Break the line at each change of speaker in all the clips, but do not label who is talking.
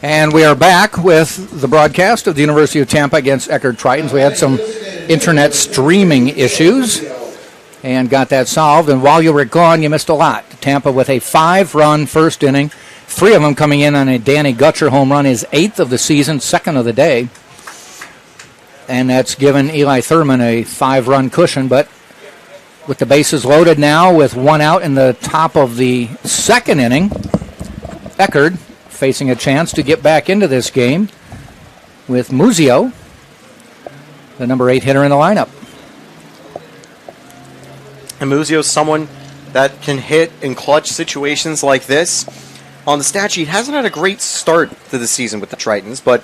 And we are back with the broadcast of the University of Tampa against Eckerd Tritons. We had some internet streaming issues and got that solved. And while you were gone, you missed a lot. Tampa with a 5-run first inning, 3 of them coming in on a Danny Gutcher home run, his 8th of the season, 2nd of the day. And that's given Eli Thurman a 5-run cushion. But with the bases loaded now, with 1 out in the top of the 2nd inning, Eckerd facing a chance to get back into this game with Muzio, the number 8 hitter in the lineup.
And Muzio's someone that can hit in clutch situations like this. On the stat sheet, hasn't had a great start to the season with the Tritons, but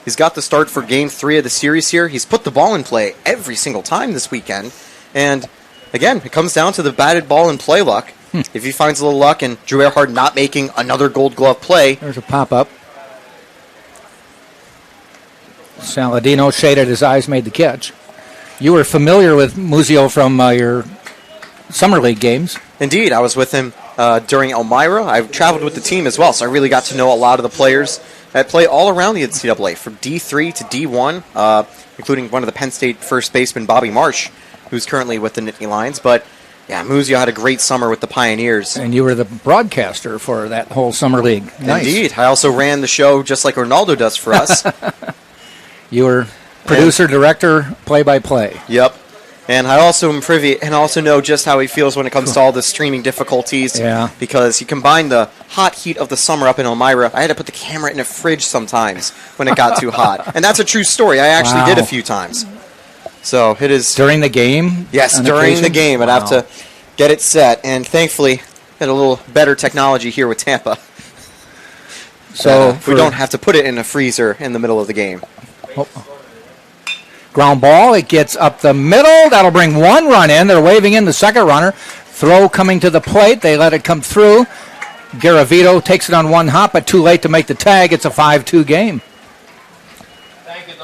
he's got the start for Game 3 of the series here. He's put the ball in play every single time this weekend. And, again, it comes down to the batted ball and play luck. If he finds a little luck and Drew Eckerd not making another Gold Glove play.
There's a pop-up. Saladino shaded his eyes, made the catch. You were familiar with Muzio from your Summer League games.
Indeed, I was with him during Elmira. I traveled with the team as well, so I really got to know a lot of the players that play all around the NCAA, from D3 to D1, including one of the Penn State first baseman, Bobby Marsh, who's currently with the Nittany Lions. But yeah, Muzio had a great summer with the Pioneers.
And you were the broadcaster for that whole Summer League. Nice.
Indeed. I also ran the show just like Ronaldo does for us.
You were producer, director, play-by-play.
Yep. And I also am privy and also know just how he feels when it comes to all the streaming difficulties.
Yeah.
Because he combined the hot heat of the summer up in Elmira. I had to put the camera in a fridge sometimes when it got too hot. And that's a true story. I actually did a few times. So it is
during the game?
Yes, during the game. I'd have to get it set, and thankfully had a little better technology here with Tampa. So we don't have to put it in a freezer in the middle of the game.
Oh. Ground ball, it gets up the middle. That'll bring 1 run in. They're waving in the second runner. Throw coming to the plate. They let it come through. Garavito takes it on 1 hop, but too late to make the tag. It's a 5-2 game.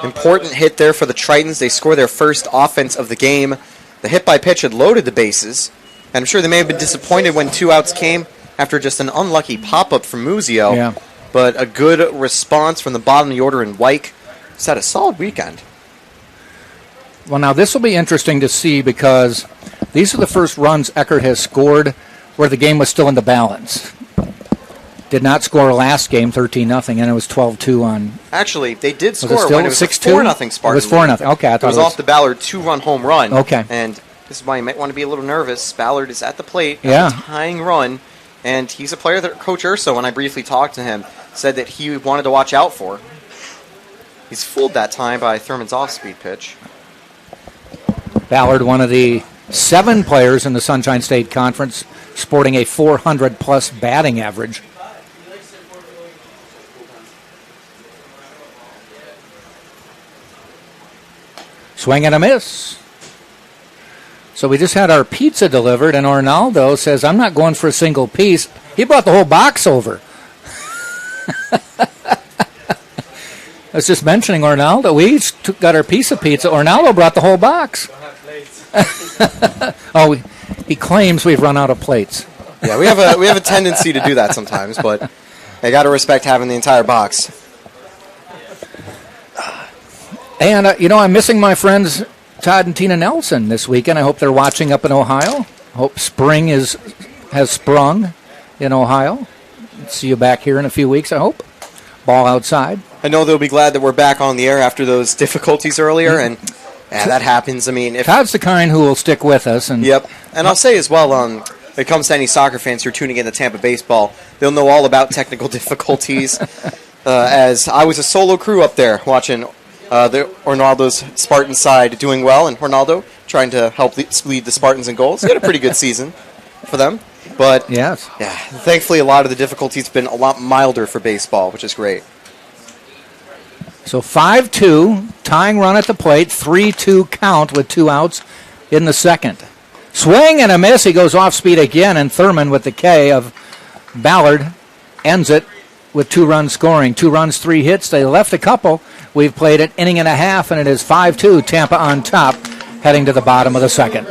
Important hit there for the Tritons. They score their first offense of the game. The hit by pitch had loaded the bases. And I'm sure they may have been disappointed when 2 outs came after just an unlucky pop-up from Muzio.
Yeah.
But a good response from the bottom of the order in Wyke. He's had a solid weekend.
Well, now this will be interesting to see because these are the first runs Eckerd has scored where the game was still in the balance. Did not score last game, 13-0, and it was 12-2 on...
Actually, they did score when it was 4-0 Spartans.
It was 4-0. Okay, I thought
it was off the Ballard 2-run home run.
Okay.
And this is why you might want to be a little nervous. Ballard is at the plate,
a
tying run, and he's a player that Coach Urso, when I briefly talked to him, said that he wanted to watch out for. He's fooled that time by Thurman's off-speed pitch.
Ballard, one of the 7 players in the Sunshine State Conference, sporting a 400-plus batting average. Swing and a miss. So we just had our pizza delivered, and Arnaldo says, I'm not going for a single piece. He brought the whole box over. I was just mentioning Arnaldo. We each got our piece of pizza. Arnaldo brought the whole box. Oh, he claims we've run out of plates.
Yeah, we have a tendency to do that sometimes, but I got to respect having the entire box.
And, I'm missing my friends Todd and Tina Nelson this weekend. I hope they're watching up in Ohio. Hope spring has sprung in Ohio. See you back here in a few weeks, I hope. Ball outside.
I know they'll be glad that we're back on the air after those difficulties earlier, and that happens. I mean, if
Todd's the kind who will stick with us.
Yep. And I'll say as well, when it comes to any soccer fans who are tuning in to Tampa baseball, they'll know all about technical difficulties, as I was a solo crew up there watching Ronaldo's Spartan side doing well, and Ronaldo trying to help lead the Spartans in goals. He had a pretty good season for them. But
yes,
thankfully a lot of the difficulties have been a lot milder for baseball, which is great.
So 5-2, tying run at the plate, 3-2 count with 2 outs in the second. Swing and a miss. He goes off speed again, and Thurman with the K of Ballard ends it with 2 runs scoring. 2 runs, 3 hits. They left a couple. We've played an inning and a half, and it is 5-2, Tampa on top, heading to the bottom of the second.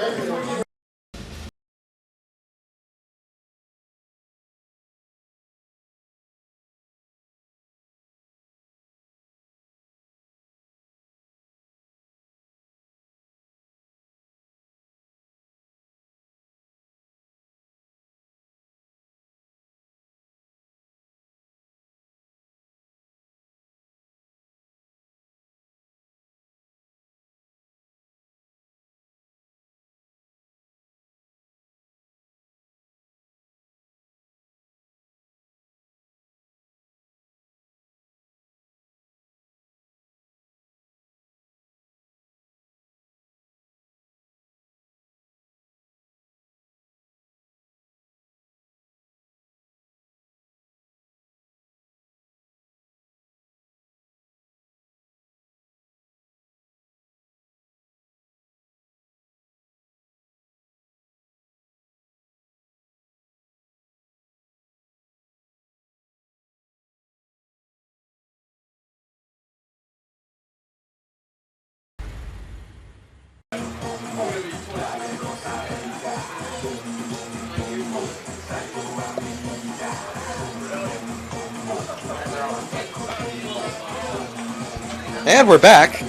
And we're back.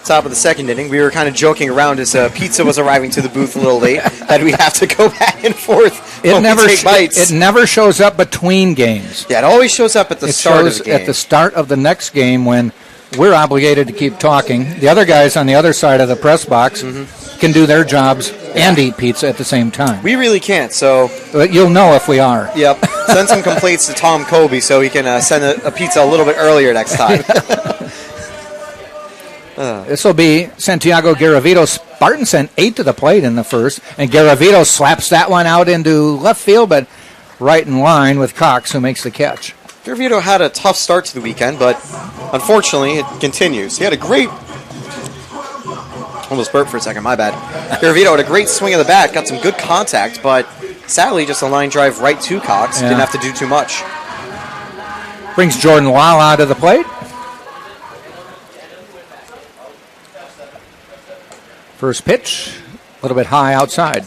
Top of the second inning. We were kind of joking around as pizza was arriving to the booth a little late that we have to go back and forth when we take bites.
It never shows up between games.
Yeah, it always shows up at the start of the game.
At the start of the next game when we're obligated to keep talking. The other guys on the other side of the press box can do their jobs and eat pizza at the same time.
We really can't, so...
You'll know if we are.
Yep. Send some complaints to Tom Colby so he can send a pizza a little bit earlier next time.
This will be Santiago Garavito. Spartan sent 8 to the plate in the first, and Garavito slaps that one out into left field, but right in line with Cox, who makes the catch.
Garavito had a tough start to the weekend, but unfortunately it continues. He had a great... Almost burped for a second, my bad. Garavito had a great swing of the bat, got some good contact, but sadly just a line drive right to Cox. Didn't have to do too much.
Brings Jordan Lala to the plate. First pitch, a little bit high outside.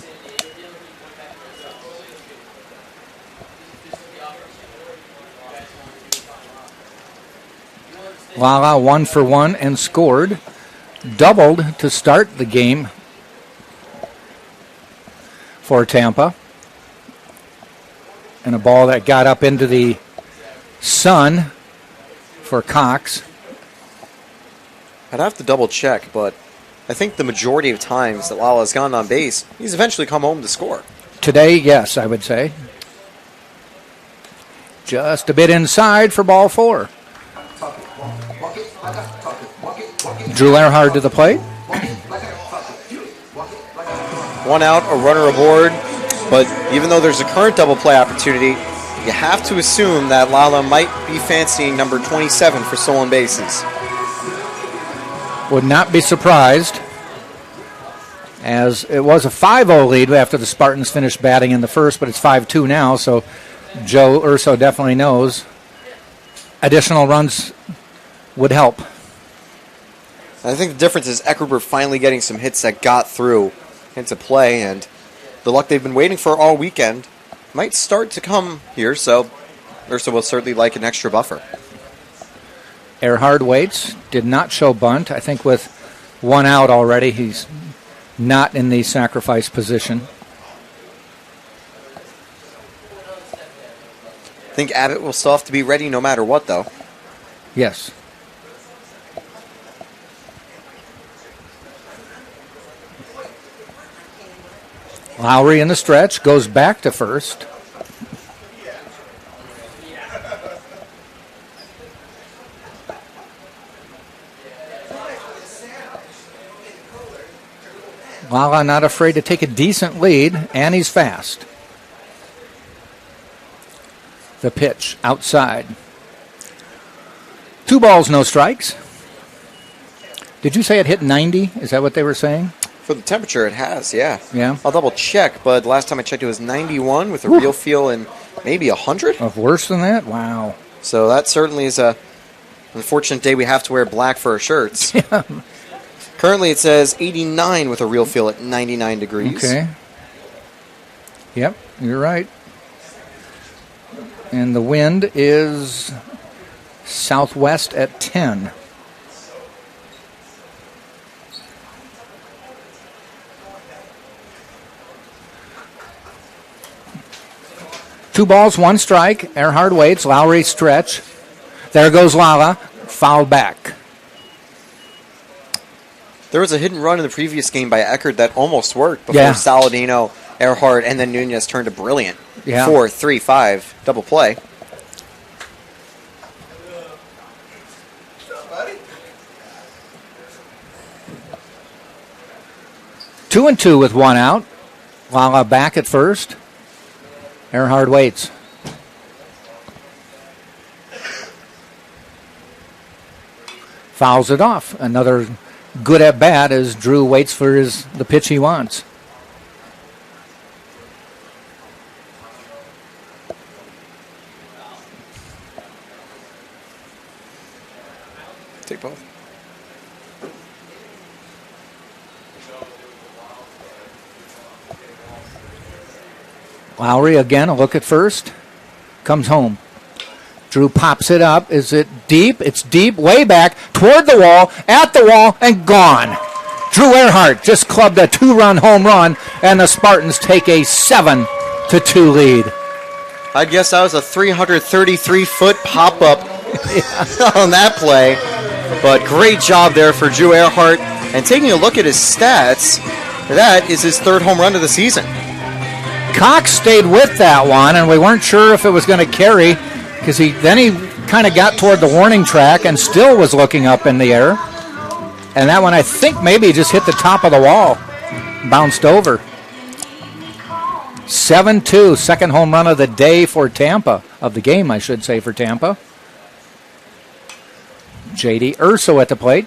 Lala 1 for 1 and scored. Doubled to start the game for Tampa. And a ball that got up into the sun for Cox.
I'd have to double check, but I think the majority of times that Lala's gone on base, he's eventually come home to score. Today,
yes, I would say. Just a bit inside for ball 4. Drew Eckerd to the plate.
1 out, a runner aboard. But even though there's a current double play opportunity, you have to assume that Lala might be fancying number 27 for stolen bases.
Would not be surprised, as it was a 5-0 lead after the Spartans finished batting in the first, but it's 5-2 now, so Joe Urso definitely knows additional runs would help.
I think the difference is Eckerd were finally getting some hits that got through into play, and the luck they've been waiting for all weekend might start to come here, so Urso will certainly like an extra buffer.
Eckerd waits, did not show bunt. I think with 1 out already, he's not in the sacrifice position.
I think Abbott will still have to be ready no matter what, though.
Yes. Lowry in the stretch, goes back to first. Lala not afraid to take a decent lead, and he's fast. The pitch outside. 2 balls, no strikes. Did you say it hit 90? Is that what they were saying?
For the temperature, it has, yeah.
Yeah.
I'll double check, but last time I checked, it was 91 with a real feel and maybe 100.
Of worse than that? Wow.
So that certainly is a unfortunate day we have to wear black for our shirts.
Yeah.
Currently, it says 89 with a real feel at 99 degrees.
Okay. Yep, you're right. And the wind is southwest at 10. Two balls, 1 strike. Eckerd waits. Lowry stretch. There goes Lala. Foul back.
There was a hit and run in the previous game by Eckerd that almost worked before Saladino, Eckerd, and then Nunez turned a brilliant 4-3-5 double play.
Two and two with 1 out. Lala back at first. Eckerd waits. Fouls it off. Another good at bat as Drew waits for the pitch he wants.
Take both.
Lowry again, a look at first. Comes home. Drew pops it up. Is it deep? It's deep, way back, toward the wall, at the wall, and gone. Drew Eckerd just clubbed a 2-run home run, and the Spartans take a 7-2 lead.
I'd guess that was a 333-foot pop-up on that play. But great job there for Drew Eckerd. And taking a look at his stats, that is his 3rd home run of the season.
Cox stayed with that one, and we weren't sure if it was going to carry, because he kind of got toward the warning track and still was looking up in the air. And that one, I think, maybe just hit the top of the wall, bounced over. 7-2, second home run of the day for Tampa, of the game, I should say, for Tampa. J.D. Urso at the plate.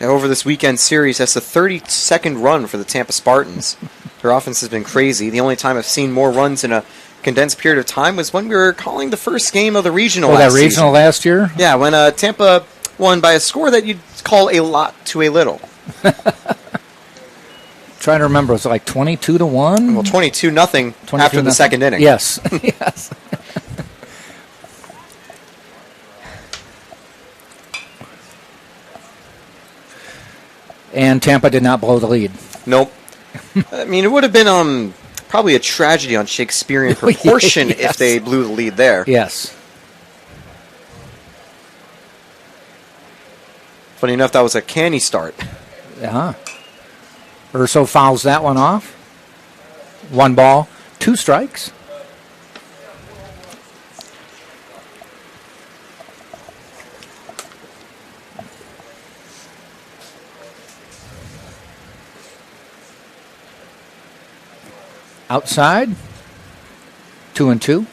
And over this weekend series, that's the 32nd run for the Tampa Spartans. Their offense has been crazy. The only time I've seen more runs in a condensed period of time was when we were calling the first game of the regional last
that regional
season.
last year?
Yeah, when Tampa won by a score that you'd call a lot to a little.
Trying to remember, was it like 22-1?
Well, 22-0 after the second inning.
Yes, yes. And Tampa did not blow the lead.
Nope. I mean, it would have been probably a tragedy on Shakespearean proportion
Yes.
if they blew the lead there.
Yes.
Funny enough, that was a canny start.
Uh-huh. Urso fouls that one off. 1 ball, 2 strikes. Outside, 2-2.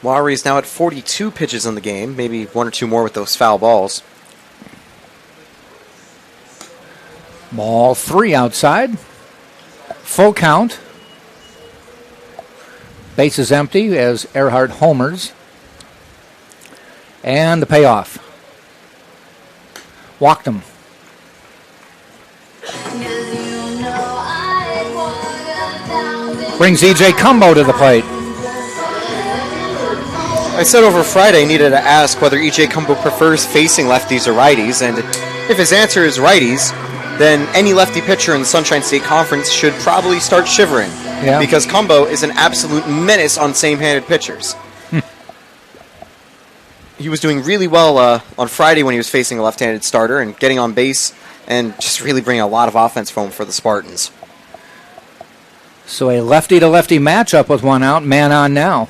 Lowry's now at 42 pitches in the game, maybe 1 or 2 more with those foul balls.
Ball 3 outside. Full count. Base is empty as Eckerd homers. And the payoff. Walked him. Brings E.J. Cumbo to the plate.
I said over Friday I needed to ask whether E.J. Cumbo prefers facing lefties or righties, and if his answer is righties, then any lefty pitcher in the Sunshine State Conference should probably start shivering, because Cumbo is an absolute menace on same-handed pitchers. He was doing really well on Friday when he was facing a left-handed starter and getting on base and just really bringing a lot of offense home for the Spartans.
So a lefty-to-lefty matchup with 1 out, man on now.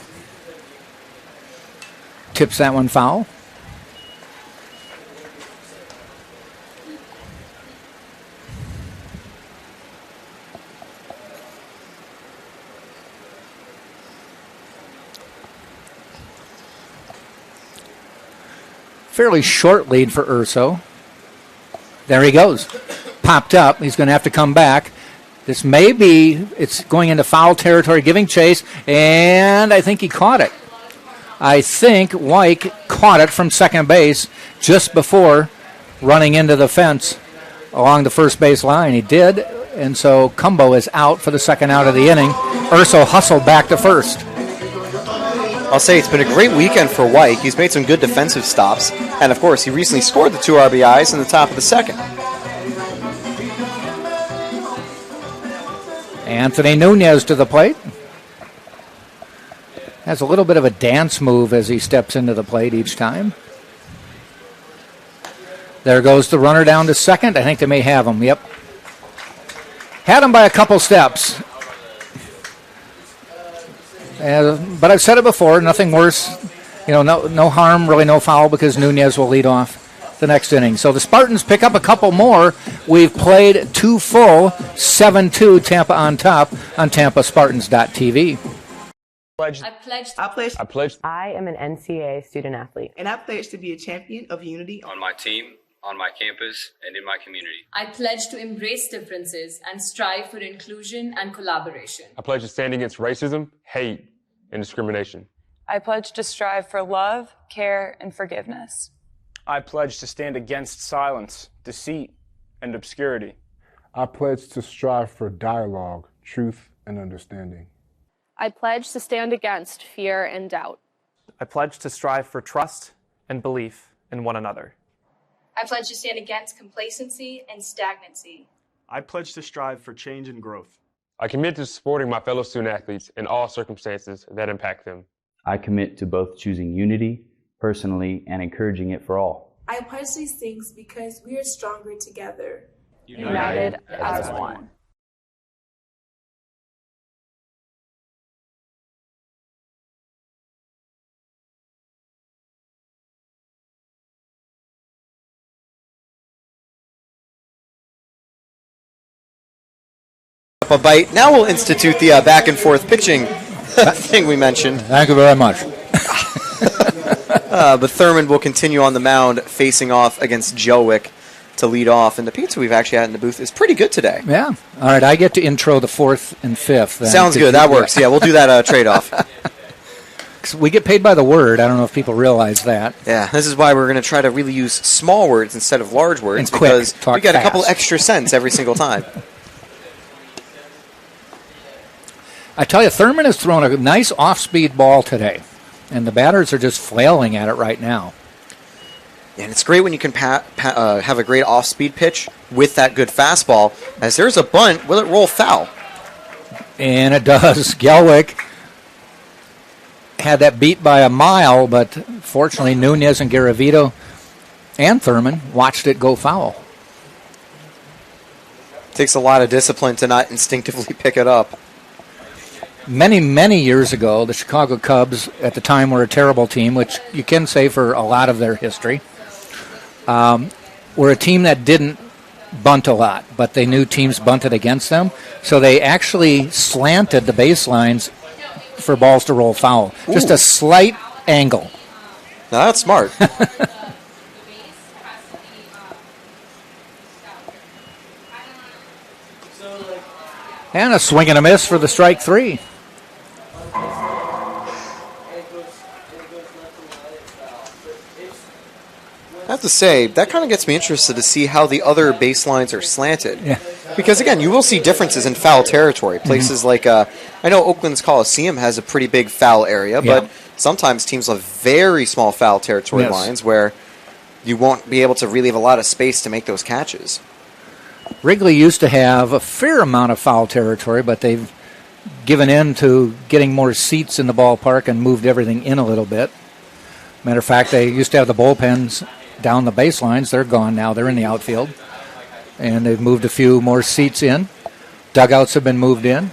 Tips that one foul. Fairly short lead for Urso. There he goes. Popped up. He's going to have to come back. This may be, it's going into foul territory, giving chase, and I think he caught it. I think Wyke caught it from second base just before running into the fence along the first base line. He did, and so Cumbo is out for the second out of the inning. Urso hustled back to first.
I'll say it's been a great weekend for Wyke. He's made some good defensive stops, and of course, he recently scored the 2 RBIs in the top of the second.
Anthony Nunez to the plate. Has a little bit of a dance move as he steps into the plate each time. There goes the runner down to second. I think they may have him. Yep. Had him by a couple steps. But I've said it before, nothing worse. No harm, really no foul, because Nunez will lead off the next inning. So the Spartans pick up a couple more. We've played 2 full, 7-2, Tampa on top on TampaSpartans.tv.
I pledge.
I am an NCAA student athlete.
And I pledge to be a champion of unity
on my team, on my campus, and in my community.
I pledge to embrace differences and strive for inclusion and collaboration.
I pledge to stand against racism, hate, and discrimination.
I pledge to strive for love, care, and forgiveness.
I pledge to stand against silence, deceit, and obscurity.
I pledge to strive for dialogue, truth, and understanding. I pledge to stand against fear and doubt.
I pledge to strive for trust and belief in one another.
I pledge to stand against complacency and stagnancy.
I pledge to strive for change and growth.
I commit to supporting my fellow student athletes in all circumstances that impact them.
I commit to both choosing unity personally and encouraging it for all.
I pledge these things because we are stronger together.
United as one.
A bite. Now we'll institute the back and forth pitching thing we mentioned.
Thank you very much.
But Thurman will continue on the mound facing off against Jelwick to lead off. And the pizza we've actually had in the booth is pretty good today.
Yeah. All right, I get to intro the fourth and fifth. Then.
Sounds good. That works. Yeah, we'll do that trade-off.
We get paid by the word. I don't know if people realize that.
Yeah, this is why we're going to try to really use small words instead of large words.
And quick.
Because
Talk
we get
fast.
a couple extra cents every single time.
I tell you, Thurman has thrown a nice off-speed ball today, and the batters are just flailing at it right now.
And it's great when you can have a great off-speed pitch with that good fastball. As there's a bunt, will it roll foul?
And it does. Gelwick had that beat by a mile, but fortunately Nunez and Garavito and Thurman watched it go foul.
Takes a lot of discipline to not instinctively pick it up.
Many, many years ago, the Chicago Cubs at the time were a terrible team, which you can say for a lot of their history, were a team that didn't bunt a lot, but they knew teams bunted against them, so they actually slanted the baselines for balls to roll foul.
Ooh.
Just a slight angle.
Now that's smart.
And a swing and a miss for the strike three.
I have to say, that kind of gets me interested to see how the other baselines are slanted.
Yeah.
Because, again, you will see differences in foul territory. Places like, I know Oakland's Coliseum has a pretty big foul area, but sometimes teams have very small foul territory lines where you won't be able to really have a lot of space to make those catches.
Wrigley used to have a fair amount of foul territory, but they've given in to getting more seats in the ballpark and moved everything in a little bit. Matter of fact, they used to have the bullpens down the baselines. They're gone now. They're in the outfield. And they've moved a few more seats in. Dugouts have been moved in.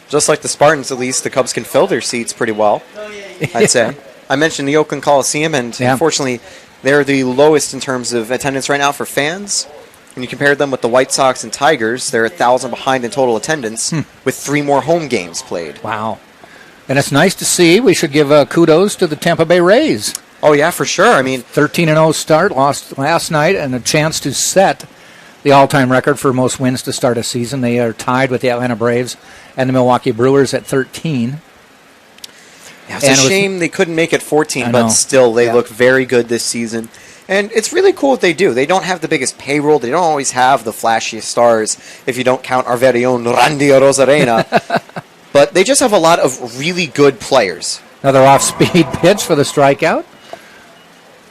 Just like the Spartans, at least, the Cubs can fill their seats pretty well, I'd say. I mentioned the Oakland Coliseum, and unfortunately, they're the lowest in terms of attendance right now for fans. When you compare them with the White Sox and Tigers, they're 1,000 behind in total attendance with 3 more home games played.
Wow. And it's nice to see. We should give kudos to the Tampa Bay Rays.
Oh, yeah, for sure. I mean,
13-0 start, lost last night, and a chance to set the all-time record for most wins to start a season. They are tied with the Atlanta Braves and the Milwaukee Brewers at 13.
Yeah, it's a shame they couldn't make it 14, but still, they look very good this season. And it's really cool what they do. They don't have the biggest payroll. They don't always have the flashiest stars, if you don't count our very own Randy Rosarena. But they just have a lot of really good players.
Another off-speed pitch for the strikeout.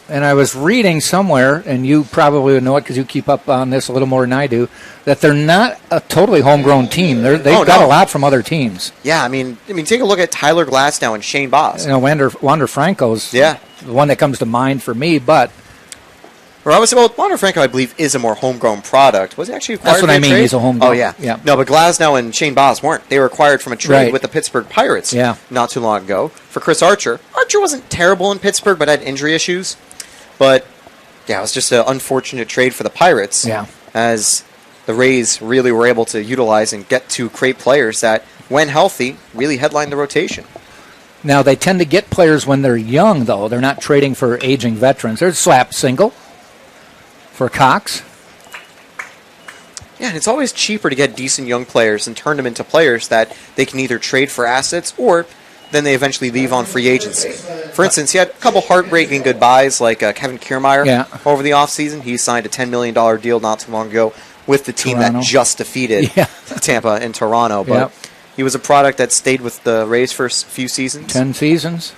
And I was reading somewhere, and you probably would know it because you keep up on this a little more than I do, that they're not a totally homegrown team. They've got a lot from other teams.
Yeah, I mean, take a look at Tyler Glasnow and Shane Boss.
You know, Wander Franco's the one that comes to mind for me, but...
Wander Franco, I believe, is a more homegrown product. Was he actually acquired
That's what I mean,
trade?
he's a homegrown.
Oh, yeah. No, but Glasnow and Shane Boss weren't. They were acquired from a trade with the Pittsburgh Pirates not too long ago for Chris Archer. Archer wasn't terrible in Pittsburgh, but had injury issues. But, yeah, it was just an unfortunate trade for the Pirates.
Yeah.
As the Rays really were able to utilize and get to great players that, when healthy, really headline the rotation.
Now, they tend to get players when they're young, though. They're not trading for aging veterans. There's slap single for Cox.
Yeah, and it's always cheaper to get decent young players and turn them into players that they can either trade for assets or then they eventually leave on free agency. For instance, he had a couple heartbreaking goodbyes like Kevin Kiermaier over the offseason. He signed a $10 million deal not too long ago with the team that just defeated Tampa in Toronto. But He was a product that stayed with the Rays for a few seasons.
10 seasons.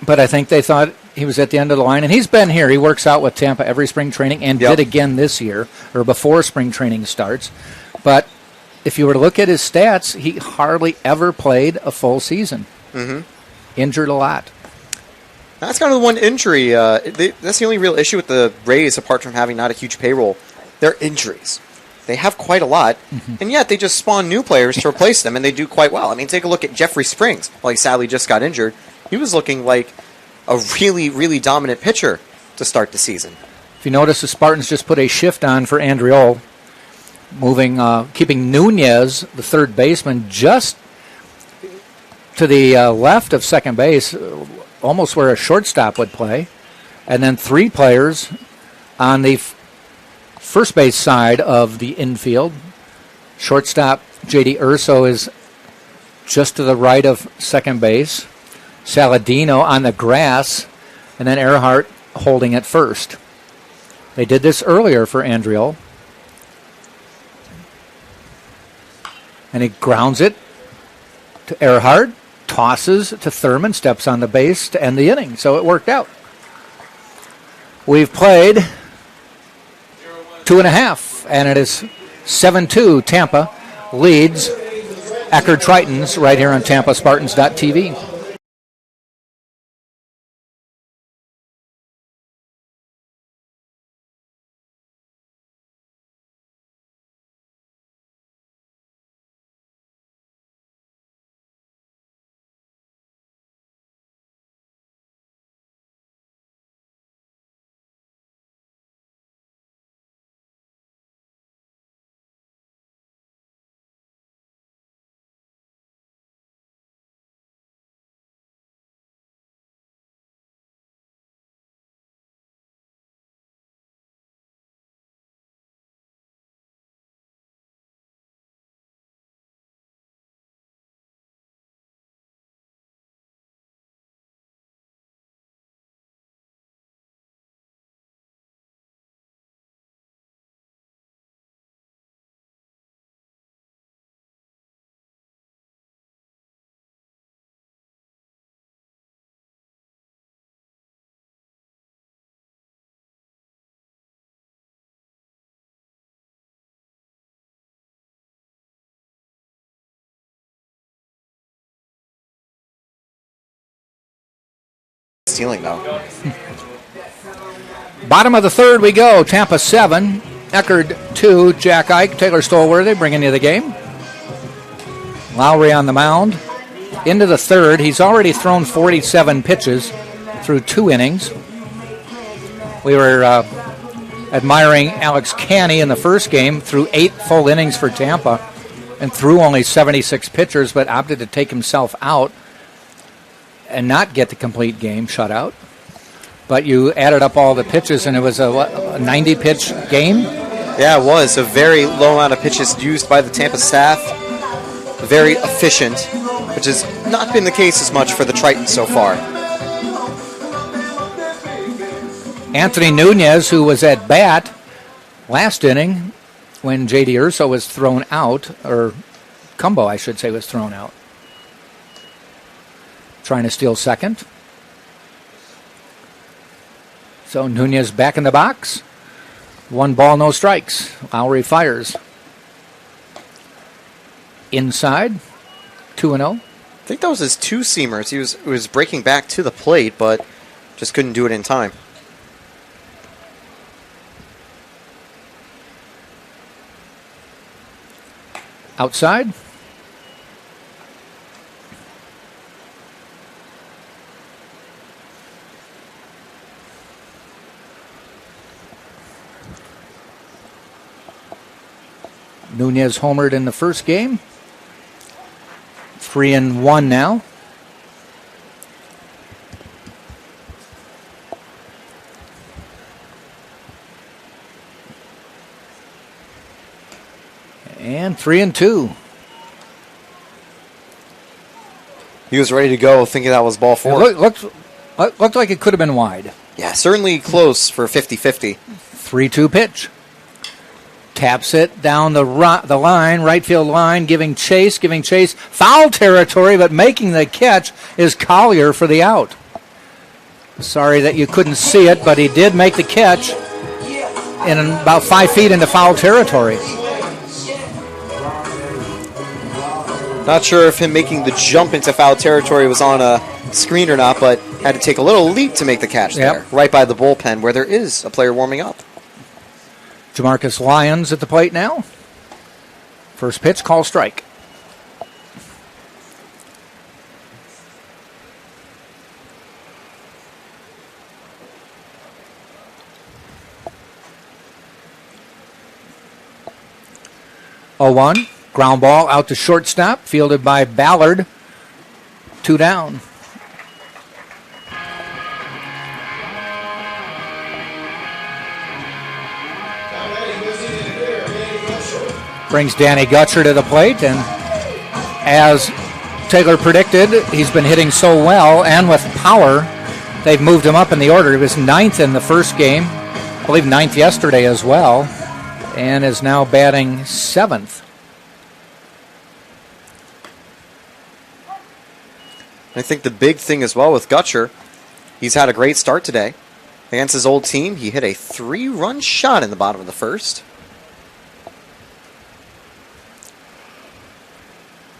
But I think they thought he was at the end of the line. And he's been here. He works out with Tampa every spring training and did again this year, or before spring training starts. But if you were to look at his stats, he hardly ever played a full season. Injured a lot.
That's kind of the one injury. That's the only real issue with the Rays, apart from having not a huge payroll. Their injuries. They have quite a lot, and yet they just spawn new players to replace them, and they do quite well. I mean, take a look at Jeffrey Springs. While he sadly just got injured, he was looking like a really, really dominant pitcher to start the season.
If you notice, the Spartans just put a shift on for Andriol, keeping Nunez, the third baseman, just to the left of second base, almost where a shortstop would play, and then 3 players on the first base side of the infield. Shortstop J.D. Urso is just to the right of second base. Saladino on the grass, and then Earhart holding at first. They did this earlier for Andriol. And he grounds it to Earhart, tosses to Thurman, steps on the base to end the inning. So it worked out. We've played 2.5, and it is 7-2. Tampa leads Eckerd Tritons right here on TampaSpartans.tv.
Stealing, though.
Bottom of the third we go. Tampa 7, Eckerd 2, Jack Ike, Taylor Stolworthy bringing you the game. Lowry on the mound. Into the third. He's already thrown 47 pitches through 2 innings. We were admiring Alex Canny in the first game, threw 8 full innings for Tampa and threw only 76 pitchers, but opted to take himself out and not get the complete game shutout. But you added up all the pitches, and it was a 90-pitch game?
Yeah, it was. A very low amount of pitches used by the Tampa staff. Very efficient, which has not been the case as much for the Tritons so far.
Anthony Nunez, who was at bat last inning when J.D. Urso was thrown out, or Cumbo, I should say, was thrown out. Trying to steal second. So Nunez back in the box. 1 ball, no strikes. Lowry fires. Inside, 2-0.
I think that was his 2-seamers. He was breaking back to the plate, but just couldn't do it in time.
Outside. Nunez homered in the first game. 3-1 now. And 3-2.
He was ready to go, thinking that was ball 4.
It looked like it could have been wide.
Yeah, certainly close for 50-50.
3-2 pitch. Taps it down the line, right field line, giving chase. Foul territory, but making the catch is Collier for the out. Sorry that you couldn't see it, but he did make the catch in about 5 feet into foul territory.
Not sure if him making the jump into foul territory was on a screen or not, but had to take a little leap to make the catch there, right by the bullpen where there is a player warming up.
Jamarcus Lyons at the plate now. First pitch, call strike. Oh, 1. Ground ball out to shortstop, fielded by Ballard. 2 down. Brings Danny Gutcher to the plate, and as Taylor predicted, he's been hitting so well and with power, they've moved him up in the order. He was 9th in the first game, I believe 9th yesterday as well, and is now batting 7th.
I think the big thing as well with Gutcher, he's had a great start today. Against his old team, he hit a 3-run shot in the bottom of the first.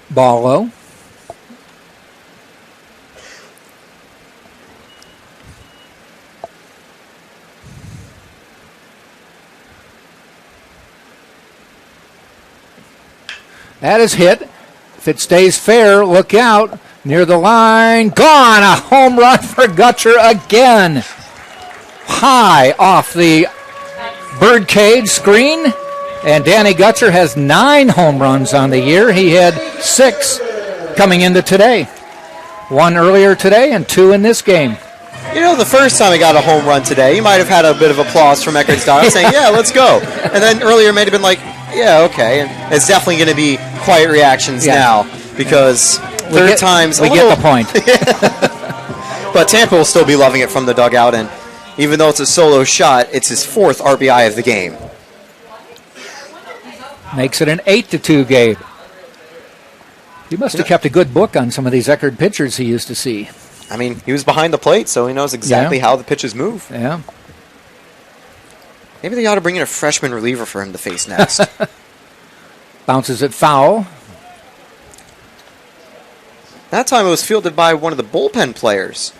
Ball low. That is hit. If it stays fair, look out. Near the line. Gone! A home run for Gutcher again. High off the birdcage screen. And Danny Gutcher has 9 home runs on the year. He had 6 coming into today. 1 earlier today and 2 in this game.
You know, the first time he got a home run today, he might have had a bit of applause from Eckerd's daughter saying, yeah, let's go. And then earlier might have been like, yeah, okay. And it's definitely going to be quiet reactions now because
we get the point.
But Tampa will still be loving it from the dugout. And even though it's a solo shot, it's his 4th RBI of the game.
Makes it an 8-2 game. He must have kept a good book on some of these Eckerd pitchers he used to see.
I mean, he was behind the plate, so he knows exactly how the pitches move.
Yeah.
Maybe they ought to bring in a freshman reliever for him to face next.
Bounces it foul.
That time it was fielded by one of the bullpen players.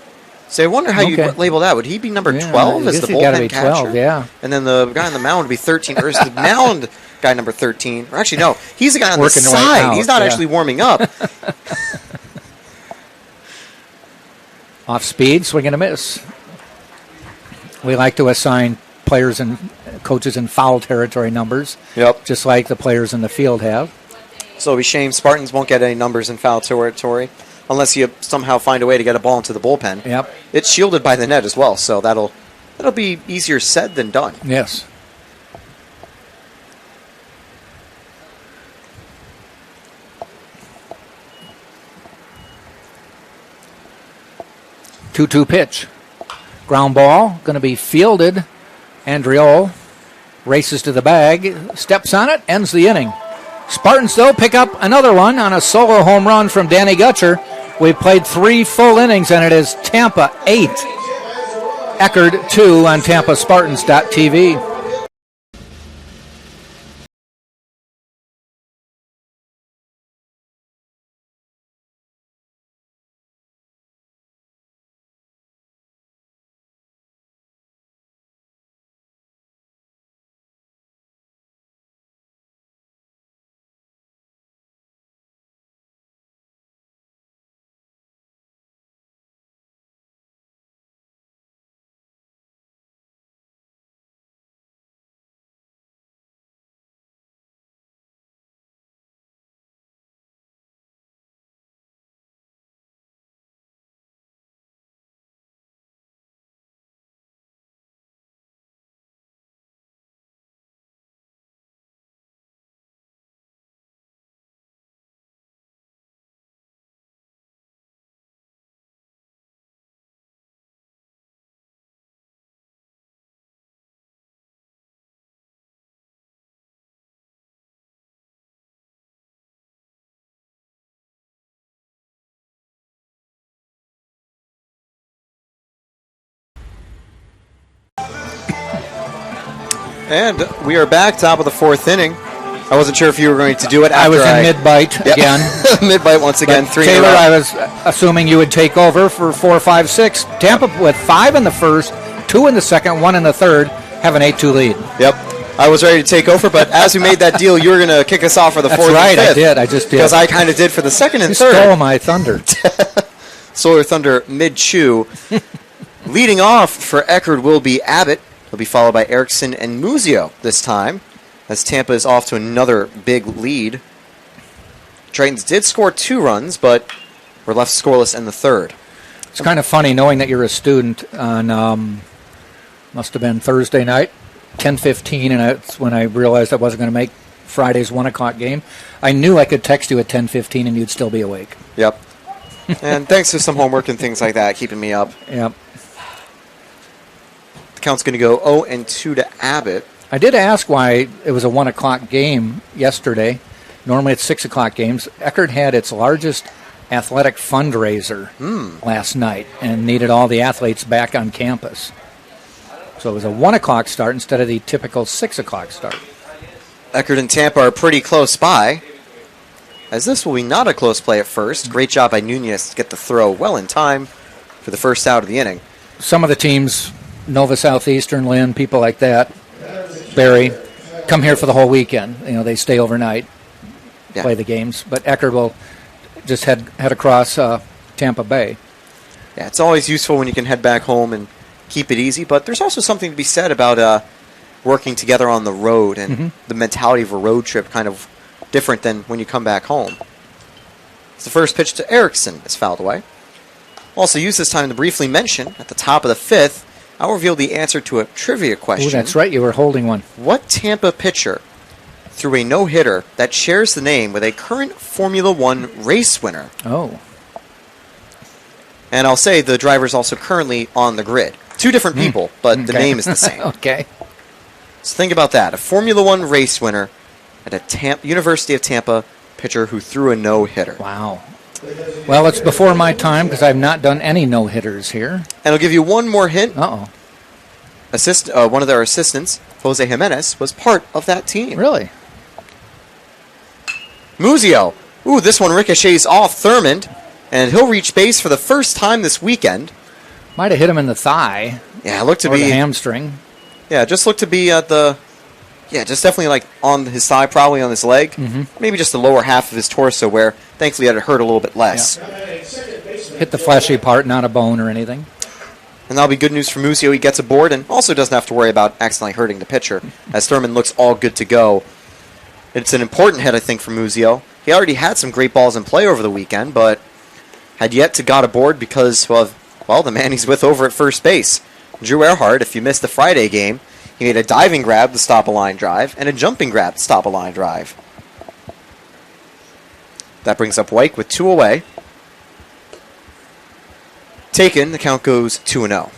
So I wonder how you label that. Would he be number 12 as the bullpen catcher?
12, yeah.
And then the guy on the mound would be 13, or is the mound guy number 13? Or actually, no, he's the guy on the side. Right, he's not actually warming up.
Off speed, swing and a miss. We like to assign players and coaches in foul territory numbers.
Yep.
Just like the players in the field have.
So it'll be shame Spartans won't get any numbers in foul territory unless you somehow find a way to get a ball into the bullpen.
Yep.
It's shielded by the net as well, so that'll be easier said than done.
Yes. Two-two pitch. Ground ball, going to be fielded. Andriol races to the bag, steps on it, ends the inning. Spartans, though, pick up another one on a solo home run from Danny Gutcher. We've played 3 full innings, and it is Tampa 8, Eckerd 2 on TampaSpartans.tv.
And we are back, top of the fourth inning. I wasn't sure if you were going to do it after
I was in mid-bite again.
Mid-bite once again.
But
3
Taylor, I was assuming you would take over for 4, 5, 6. Tampa with 5 in the first, 2 in the second, 1 in the third, have an 8-2 lead.
Yep. I was ready to take over, but as we made that deal, you were going to kick us off for the fourth
That's right,
and fifth.
I did. I just did.
Because I kind of did for the second and
You
third.
stole my thunder.
Solar Thunder mid-chew. Leading off for Eckerd will be Abbott. He'll be followed by Erickson and Muzio this time, as Tampa is off to another big lead. Tritons did score 2 runs, but were left scoreless in the third.
It's kind of funny knowing that you're a student on, must have been Thursday night, 10:15, and that's when I realized I wasn't going to make Friday's 1 o'clock game. I knew I could text you at 10:15 and you'd still be awake.
Yep. And thanks to some homework and things like that, keeping me up.
Yep.
The count's going to go 0-2 to Abbott.
I did ask why it was a 1 o'clock game yesterday. Normally it's 6 o'clock games. Eckerd had its largest athletic fundraiser last night and needed all the athletes back on campus. So it was a 1 o'clock start instead of the typical 6 o'clock start.
Eckerd and Tampa are pretty close by, as this will be not a close play at first. Great job by Nunez to get the throw well in time for the first out of the inning.
Some of the teams, Nova Southeastern, Lynn, people like that, Barry, come here for the whole weekend. You know, they stay overnight, play the games. But Eckerd will just head across Tampa Bay.
Yeah, it's always useful when you can head back home and keep it easy. But there's also something to be said about working together on the road and the mentality of a road trip, kind of different than when you come back home. It's the first pitch to Erickson. It's fouled away. Also use this time to briefly mention, at the top of the fifth, I'll reveal the answer to a trivia question.
Oh, that's right. You were holding one.
What Tampa pitcher threw a no-hitter that shares the name with a current Formula One race winner?
Oh.
And I'll say the driver's also currently on the grid. 2 different people, but the name is the same.
Okay.
So think about that. A Formula One race winner at a University of Tampa pitcher who threw a no-hitter.
Wow. Well, it's before my time because I've not done any no-hitters here.
And I'll give you one more hint.
Uh-oh.
One of their assistants, Jose Jimenez, was part of that team.
Really?
Muzio. Ooh, this one ricochets off Thurmond, and he'll reach base for the first time this weekend.
Might have hit him in the thigh.
Yeah, it looked to
or
be
the hamstring.
Yeah, just looked to be at the. Yeah, just definitely like on his thigh, probably on his leg. Maybe just the lower half of his torso, where thankfully it hurt a little bit less.
Yeah. Hit the fleshy part, not a bone or anything.
And that'll be good news for Muzio. He gets aboard and also doesn't have to worry about accidentally hurting the pitcher, as Thurmond looks all good to go. It's an important hit, I think, for Muzio. He already had some great balls in play over the weekend, but had yet to got aboard because of, well, the man he's with over at first base. Drew Earhart, if you missed the Friday game, he made a diving grab to stop a line drive and a jumping grab to stop a line drive. That brings up White with 2 away. Taken, the count goes 2-0.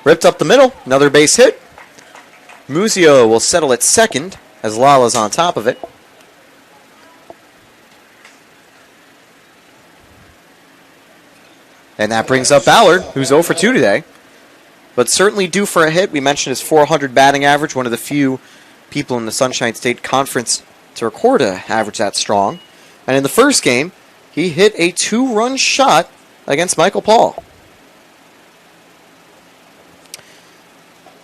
Ripped up the middle, another base hit. Muzio will settle at second as Lala's on top of it. And that brings up Ballard, who's 0 for 2 today. But certainly due for a hit. We mentioned his .400 batting average, one of the few people in the Sunshine State Conference to record an average that strong. And in the first game, he hit a 2-run shot against Michael Paul.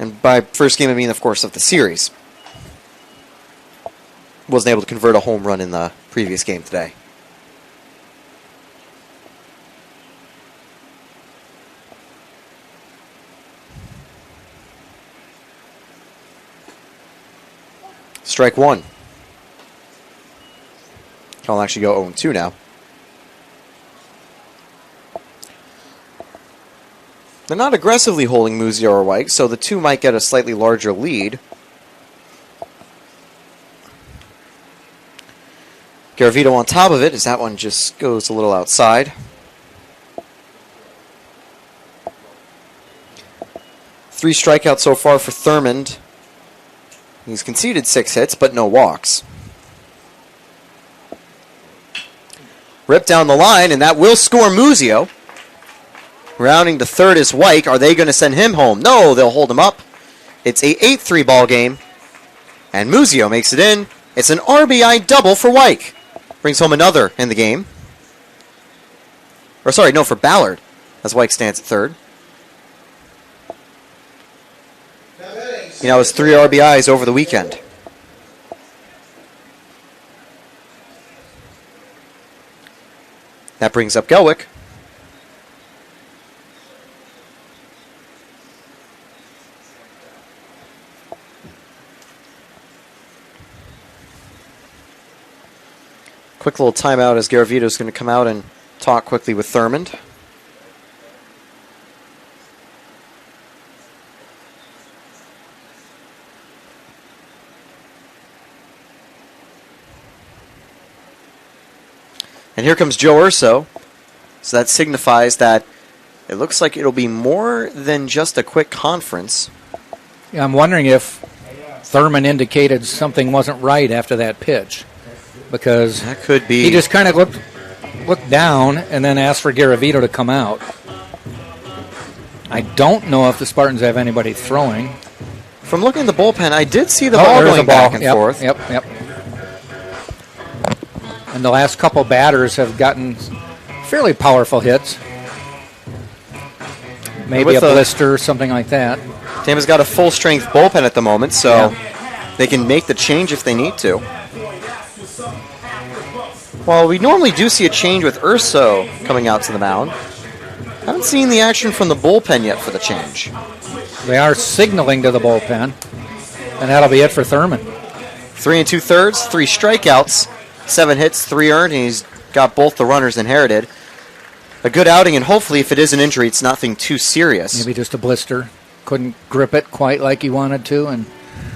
And by first game, I mean, of course, of the series. Wasn't able to convert a home run in the previous game today. Strike 1. I'll actually go 0-2 now. They're not aggressively holding Muzio or White, so the two might get a slightly larger lead. Garavito on top of it, as that one just goes a little outside. Three strikeouts so far for Thurmond. He's conceded 6 hits, but no walks. Rip down the line, and that will score Muzio. Rounding to third is Wyke. Are they going to send him home? No, they'll hold him up. It's a 8-3 ball game, and Muzio makes it in. It's an RBI double for Wyke. Brings home another in the game. Or sorry, no, for Ballard, as Wyke stands at third. You know, it was 3 RBIs over the weekend. That brings up Gelwick. Quick little timeout as Garavito's going to come out and talk quickly with Thurmond. And here comes Joe Urso. So that signifies that it looks like it'll be more than just a quick conference.
Yeah, I'm wondering if Thurman indicated something wasn't right after that pitch. Because
that could be.
He just kind of looked down and then asked for Garavito to come out. I don't know if the Spartans have anybody throwing.
From looking at the bullpen, I did see the ball going back and forth.
Yep. And the last couple batters have gotten fairly powerful hits. Maybe a blister or something like that.
Tampa's got a full-strength bullpen at the moment, so they can make the change if they need to. Well, we normally do see a change with Urso coming out to the mound. Haven't seen the action from the bullpen yet for the change.
They are signaling to the bullpen, and that'll be it for Thurman.
3 2/3, 3 strikeouts, 7 hits, 3 earned, and he's got both the runners inherited. A good outing, and hopefully if it is an injury, it's nothing too serious.
Maybe just a blister. Couldn't grip it quite like he wanted to, and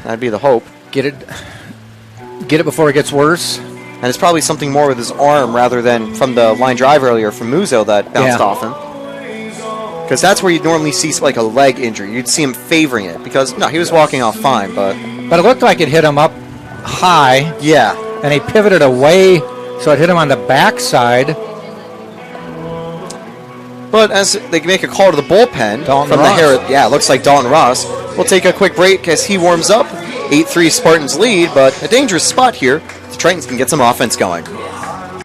that'd be the hope.
Get it before it gets worse.
And it's probably something more with his arm rather than from the line drive earlier from Muzo that bounced off him. Because that's where you'd normally see like a leg injury. You'd see him favoring it. Because, no, he was walking off fine, but
it looked like it hit him up high.
Yeah.
And he pivoted away, so it hit him on the backside.
But as they make a call to the bullpen
Dalton
from
Ross.
it looks like Dalton Ross. We'll take a quick break as he warms up. 8-3 Spartans lead, but a dangerous spot here. The Tritons can get some offense going.
I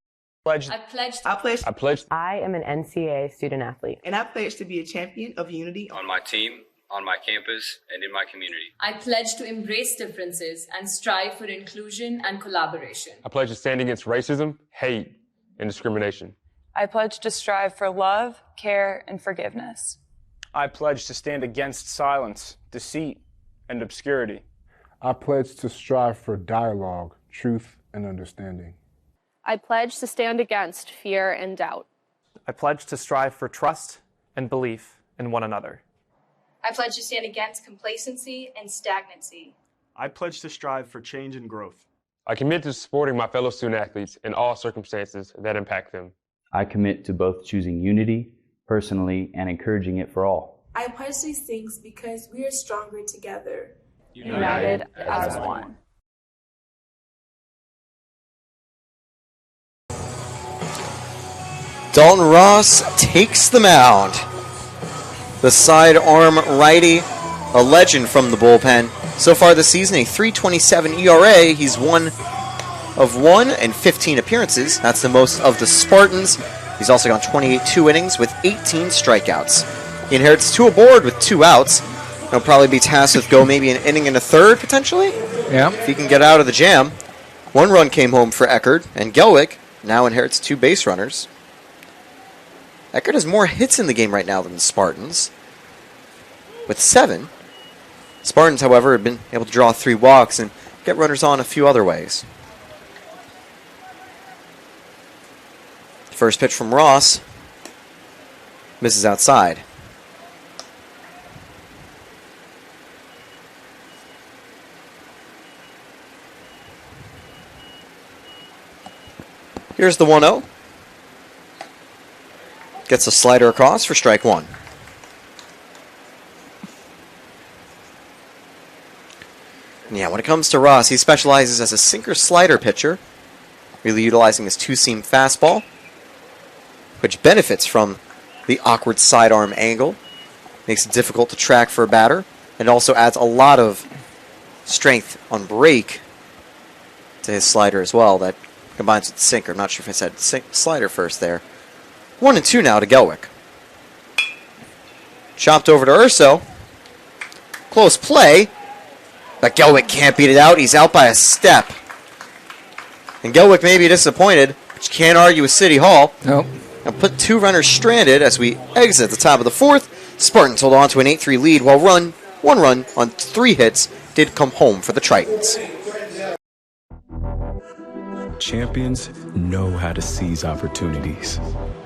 pledged.
I am an NCAA student athlete.
And I pledge to be a champion of unity
on my team, on my campus, and in my community.
I pledge to embrace differences and strive for inclusion and collaboration.
I pledge to stand against racism, hate, and discrimination.
I pledge to strive for love, care, and forgiveness.
I pledge to stand against silence, deceit, and obscurity.
I pledge to strive for dialogue, truth, and understanding.
I pledge to stand against fear and doubt.
I pledge to strive for trust and belief in one another.
I pledge to stand against complacency and stagnancy.
I pledge to strive for change and growth.
I commit to supporting my fellow student athletes in all circumstances that impact them.
I commit to both choosing unity personally and encouraging it for all.
I pledge these things because we are stronger together.
United as one.
Dalton Ross takes the mound. The sidearm righty, a legend from the bullpen. So far this season, a 3.27 ERA. He's 1 of 1 and 15 appearances. That's the most of the Spartans. He's also gone 28 2 innings with 18 strikeouts. He inherits 2 aboard with 2 outs. He'll probably be tasked with go maybe an inning and a third, potentially.
Yeah.
If he can get out of the jam. 1 run came home for Eckerd, and Gelwick now inherits 2 base runners. Eckerd has more hits in the game right now than the Spartans, with 7. Spartans, however, have been able to draw 3 walks and get runners on a few other ways. First pitch from Ross misses outside. Here's the 1-0. Gets a slider across for strike 1. Yeah, when it comes to Ross, he specializes as a sinker-slider pitcher, really utilizing his two-seam fastball, which benefits from the awkward sidearm angle, makes it difficult to track for a batter, and also adds a lot of strength on break to his slider as well. That combines with the sinker. I'm not sure if I said slider first there. 1-2 now to Gelwick. Chopped over to Urso. Close play. But Gelwick can't beat it out. He's out by a step. And Gelwick may be disappointed, but you can't argue with City Hall.
Nope.
And put 2 runners stranded as we exit the top of the 4th. Spartans hold on to an 8-3 lead while one run on 3 hits did come home for the Tritons.
Champions know how to seize opportunities.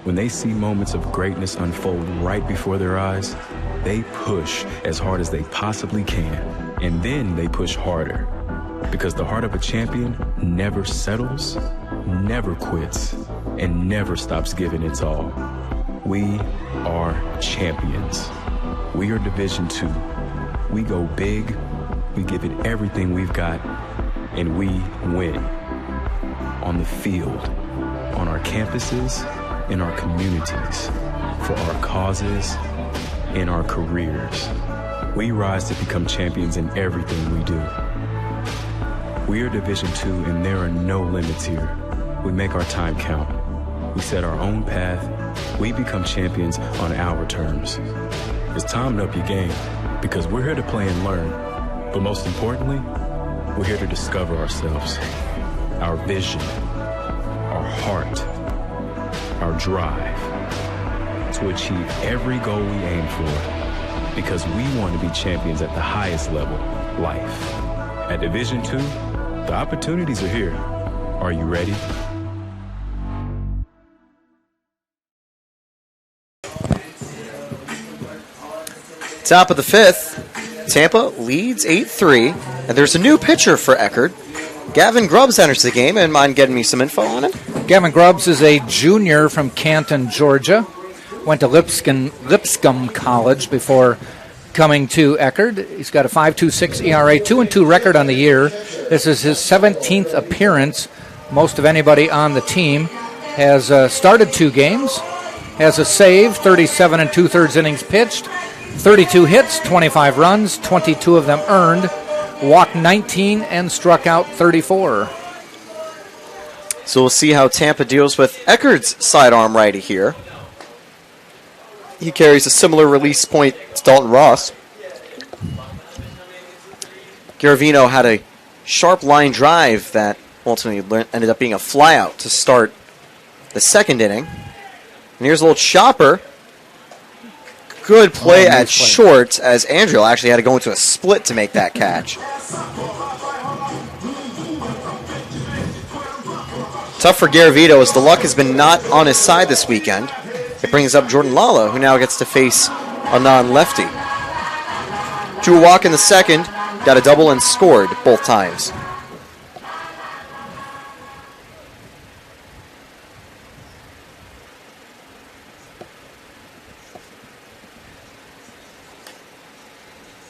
When they see moments of greatness unfold right before their eyes, they push as hard as they possibly can, and then they push harder. Because the heart of a champion never settles, never quits, and never stops giving its all. We are champions. We are Division II. We go big, we give it everything we've got, and we win. On the field, on our campuses, in our communities, for our causes, in our careers. We rise to become champions in everything we do. We are Division II, and there are no limits here. We make our time count. We set our own path. We become champions on our terms. It's time to up your game, because we're here to play and learn. But most importantly, we're here to discover ourselves, our vision, our heart, our drive, to achieve every goal we aim for, because we want to be champions at the highest level, life. At Division II, the opportunities are here. Are you ready?
Top of the 5th, Tampa leads 8-3, and there's a new pitcher for Eckerd. Gavin Grubbs enters the game, and mind getting me some info on him?
Gavin Grubbs is a junior from Canton, Georgia. Went to Lipscomb College before coming to Eckerd. He's got a 5.26 ERA, 2-2 record on the year. This is his 17th appearance. Most of anybody on the team. Has started 2 games. Has a save, 37 2/3 innings pitched. 32 hits, 25 runs, 22 of them earned. Walked 19 and struck out 34.
So we'll see how Tampa deals with Eckerd's sidearm righty here. He carries a similar release point to Dalton Ross. Garavino had a sharp line drive that ultimately ended up being a flyout to start the 2nd inning. And here's a little chopper. Good play at short, as Andrew actually had to go into a split to make that catch. Tough for Garavito, as the luck has been not on his side this weekend. It brings up Jordan Lala, who now gets to face a non-lefty. Drew a walk in the 2nd, got a double and scored both times.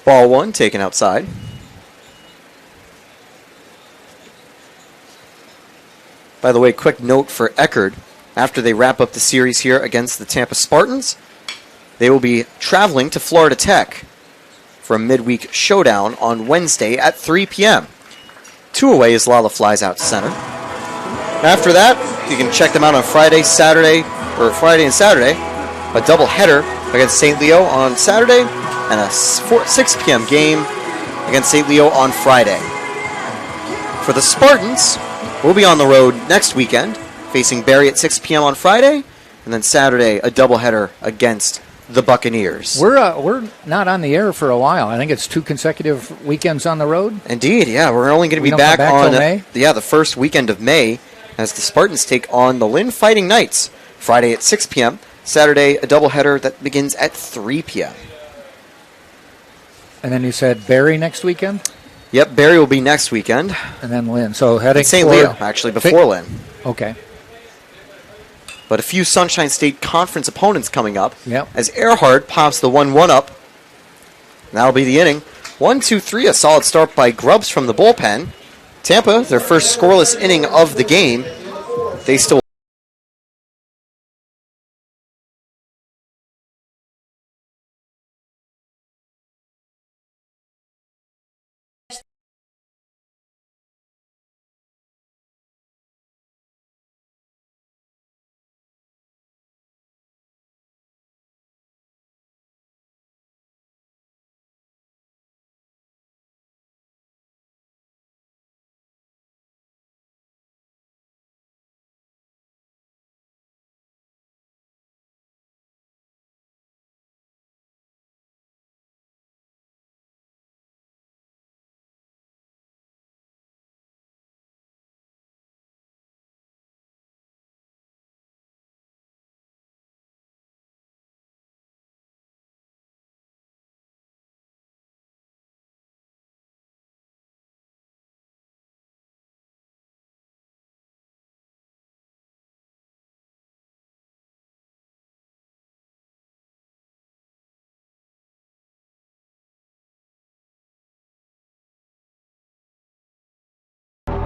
Ball 1 taken outside. By the way, quick note for Eckerd. After they wrap up the series here against the Tampa Spartans, they will be traveling to Florida Tech for a midweek showdown on Wednesday at 3 p.m. 2 away as Lala flies out to center. After that, you can check them out on Friday and Saturday. A doubleheader against St. Leo on Saturday and a 6 p.m. game against St. Leo on Friday. For the Spartans, we'll be on the road next weekend, facing Barry at 6 p.m. on Friday, and then Saturday, a doubleheader against the Buccaneers.
We're not on the air for a while. I think it's 2 consecutive weekends on the road.
Indeed, yeah. We're only going to be back on the first weekend of May as the Spartans take on the Lynn Fighting Knights Friday at 6 p.m., Saturday, a doubleheader that begins at 3 p.m.
And then you said Barry next weekend?
Yep, Barry will be next weekend.
And then Lynn. So heading
St. Leo, actually, before Lynn.
Okay.
But a few Sunshine State Conference opponents coming up.
Yep.
As Earhart pops the 1-1 up. And that'll be the inning. 1, 2, 3, a solid start by Grubbs from the bullpen. Tampa, their first scoreless inning of the game. They still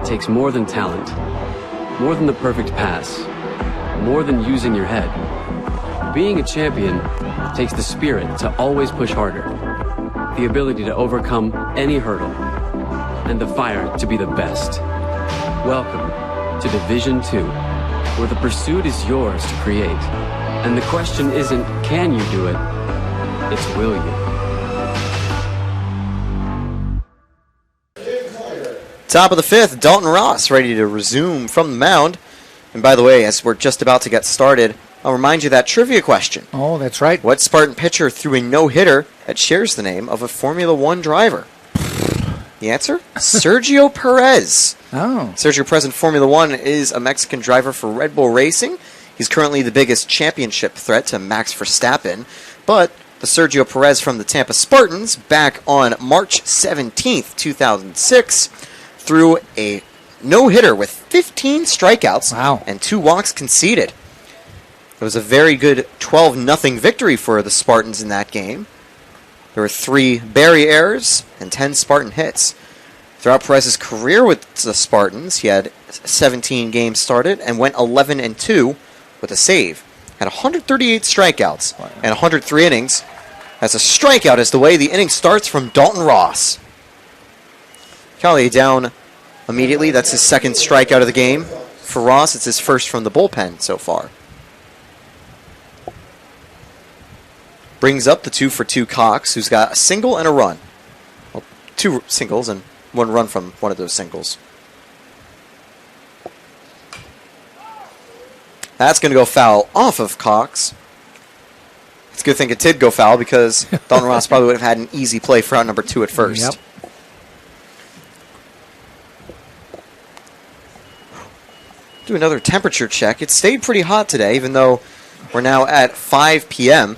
takes more than talent, more than the perfect pass, more than using your head. Being a champion takes the spirit to always push harder, the ability to overcome any hurdle, and the fire to be the best. Welcome to Division 2, where the pursuit is yours to create. And the question isn't, can you do it? It's, will you?
Top of the fifth, Dalton Ross ready to resume from the mound. And by the way, as we're just about to get started, I'll remind you that trivia question.
Oh, that's right.
What Spartan pitcher threw a no-hitter that shares the name of a Formula One driver? The answer? Sergio Perez.
Oh.
Sergio Perez in Formula One is a Mexican driver for Red Bull Racing. He's currently the biggest championship threat to Max Verstappen. But the Sergio Perez from the Tampa Spartans, back on March 17th, 2006, threw a no-hitter with 15 strikeouts and 2 walks conceded. It was a very good 12-0 victory for the Spartans in that game. There were 3 Barry errors and 10 Spartan hits. Throughout Perez's career with the Spartans, he had 17 games started and went 11-2 with a save. Had 138 strikeouts and 103 innings. As a strikeout is the way the inning starts from Dalton Ross. Callie down immediately. That's his second strikeout of the game. For Ross, it's his first from the bullpen so far. Brings up the 2-for-2 Cox, who's got a single and a run. Well, 2 singles and 1 run from one of those singles. That's going to go foul off of Cox. It's a good thing it did go foul because Dalton Ross probably would have had an easy play for out number 2 at first.
Yep.
Do another temperature check. It stayed pretty hot today, even though we're now at 5 p.m.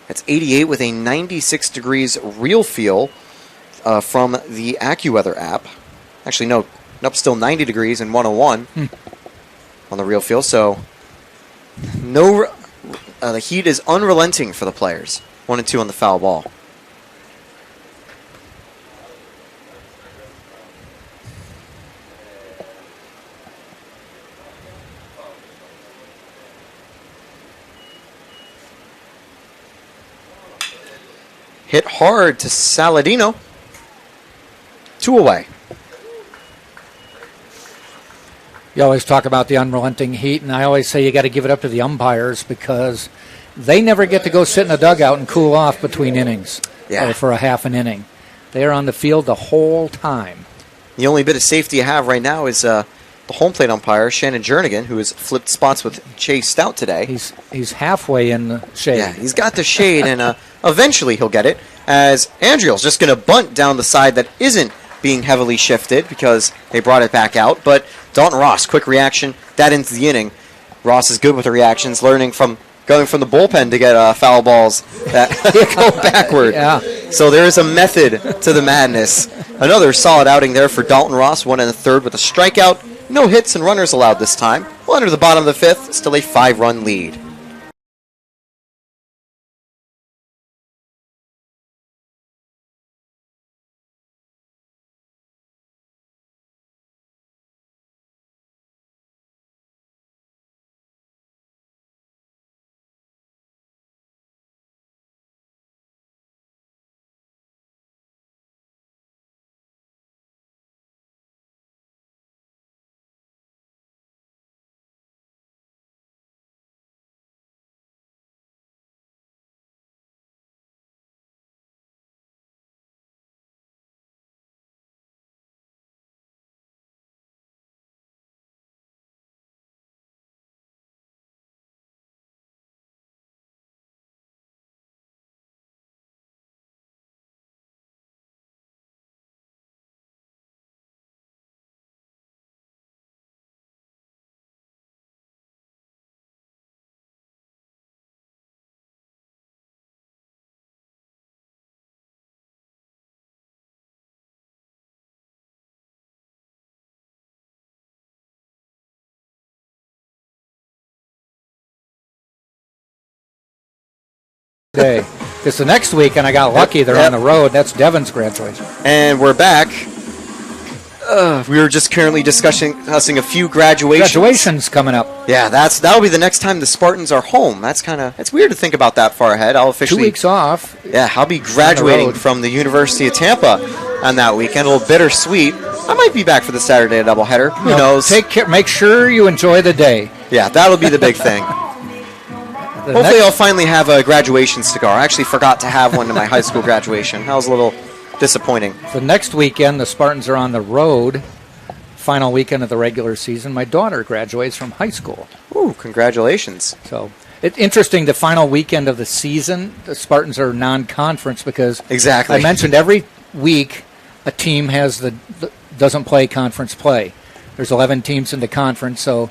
It's 88 with a 96 degrees real feel from the AccuWeather app. Actually, no, nope, still 90 degrees and 101 on the real feel. So, no, the heat is unrelenting for the players. 1 and 2 on the foul ball. Hit hard to Saladino. 2 away.
You always talk about the unrelenting heat, and I always say you got to give it up to the umpires because they never get to go sit in a dugout and cool off between innings or for a half an inning. They're on the field the whole time.
The only bit of safety you have right now is the home plate umpire, Shannon Jernigan, who has flipped spots with Chase Stout today.
He's halfway in the shade.
Yeah, he's got the shade, and eventually he'll get it, as Andriel's just going to bunt down the side that isn't being heavily shifted because they brought it back out. But Dalton Ross, quick reaction, that ends the inning. Ross is good with the reactions, learning from going from the bullpen to get foul balls that go backward.
Yeah.
So there is a method to the madness. Another solid outing there for Dalton Ross, 1 1/3 with a strikeout. No hits and runners allowed this time. We'll enter the bottom of the 5th, still a 5-run lead.
day. Because the next weekend I got lucky. They're on the road. That's Devin's graduation.
And we're back. We were just currently discussing a few graduations.
Graduations coming up.
Yeah, that'll be the next time the Spartans are home. It's weird to think about that far ahead. I'll officially
2 weeks off.
Yeah, I'll be graduating from the University of Tampa on that weekend. A little bittersweet. I might be back for the Saturday doubleheader. Who knows?
Take care. Make sure you enjoy the day.
Yeah, that'll be the big thing. Hopefully I'll finally have a graduation cigar. I actually forgot to have one to my high school graduation. That was a little disappointing.
The next weekend, the Spartans are on the road. Final weekend of the regular season. My daughter graduates from high school.
Ooh, congratulations.
So it's interesting, the final weekend of the season, the Spartans are non-conference because
exactly.
I mentioned every week a team doesn't play conference play. There's 11 teams in the conference, so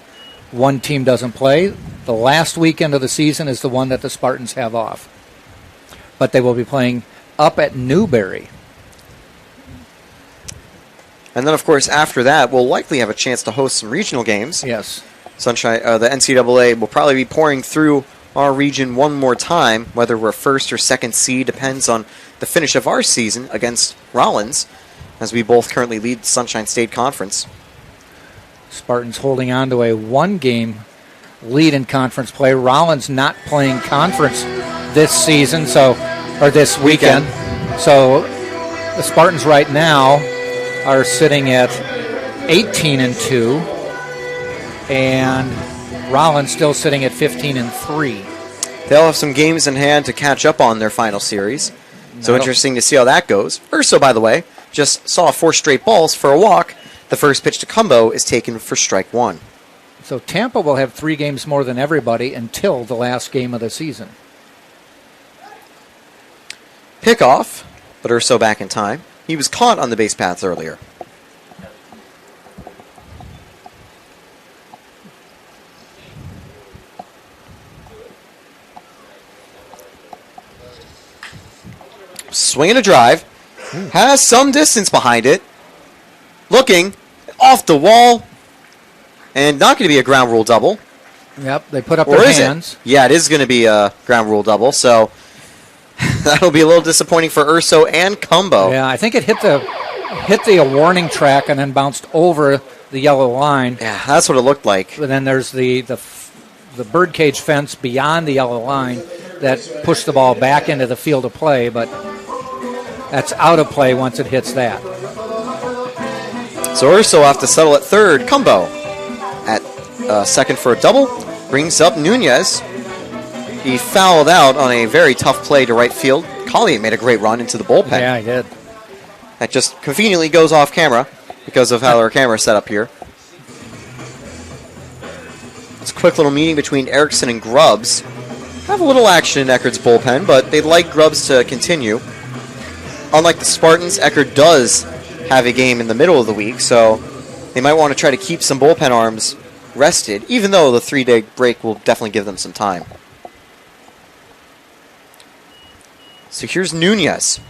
one team doesn't play. The last weekend of the season is the one that the Spartans have off. But they will be playing up at Newberry.
And then, of course, after that, we'll likely have a chance to host some regional games.
Yes.
Sunshine, the NCAA will probably be pouring through our region one more time, whether we're first or second seed, depends on the finish of our season against Rollins, as we both currently lead the Sunshine State Conference.
Spartans holding on to a one-game lead in conference play. Rollins not playing conference this season, or this weekend. So the Spartans right now are sitting at 18-2, and Rollins still sitting at 15-3.
They'll have some games in hand to catch up on their final series. So interesting to see how that goes. Urso, by the way, just saw 4 straight balls for a walk. The first pitch to Cumbo is taken for strike 1.
So Tampa will have 3 games more than everybody until the last game of the season.
Pickoff, but Urso back in time. He was caught on the base paths earlier. Swing and a drive. Has some distance behind it. Looking off the wall. And not going to be a ground rule double.
Yep, they put up their hands.
Yeah, it is going to be a ground rule double. So that'll be a little disappointing for Urso and Cumbo.
Yeah, I think it hit the warning track and then bounced over the yellow line.
Yeah, that's what it looked like.
And then there's the birdcage fence beyond the yellow line that pushed the ball back into the field of play, but that's out of play once it hits that.
So Urso will have to settle at third. Cumbo at second for a double. Brings up Nunez. He fouled out on a very tough play to right field. Collier made a great run into the bullpen.
Yeah, he did.
That just conveniently goes off camera because of how our camera's set up here. It's a quick little meeting between Erickson and Grubbs. Have a little action in Eckerd's bullpen, but they'd like Grubbs to continue. Unlike the Spartans, Eckerd does have a game in the middle of the week, so they might want to try to keep some bullpen arms rested, even though the 3-day break will definitely give them some time. So here's Nunez.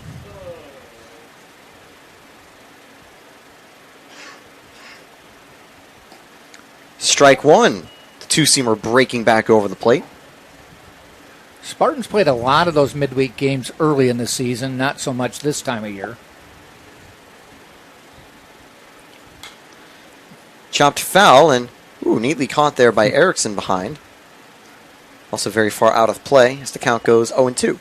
Strike 1. The two-seamer breaking back over the plate.
Spartans played a lot of those midweek games early in the season, not so much this time of year.
Chopped foul, and neatly caught there by Erickson behind. Also very far out of play as the count goes 0-2.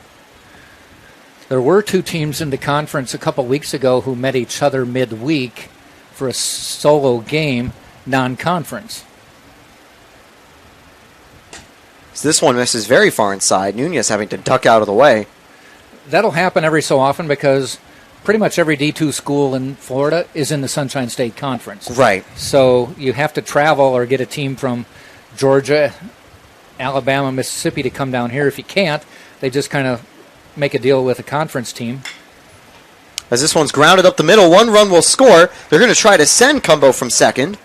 There were 2 teams in the conference a couple weeks ago who met each other midweek for a solo game, non-conference.
So this one misses very far inside. Nunez having to duck out of the way.
That'll happen every so often because pretty much every D2 school in Florida is in the Sunshine State Conference.
Right.
So you have to travel or get a team from Georgia, Alabama, Mississippi to come down here. If you can't, they just kind of make a deal with a conference team.
As this one's grounded up the middle, 1 run will score. They're going to try to send Cumbo from second.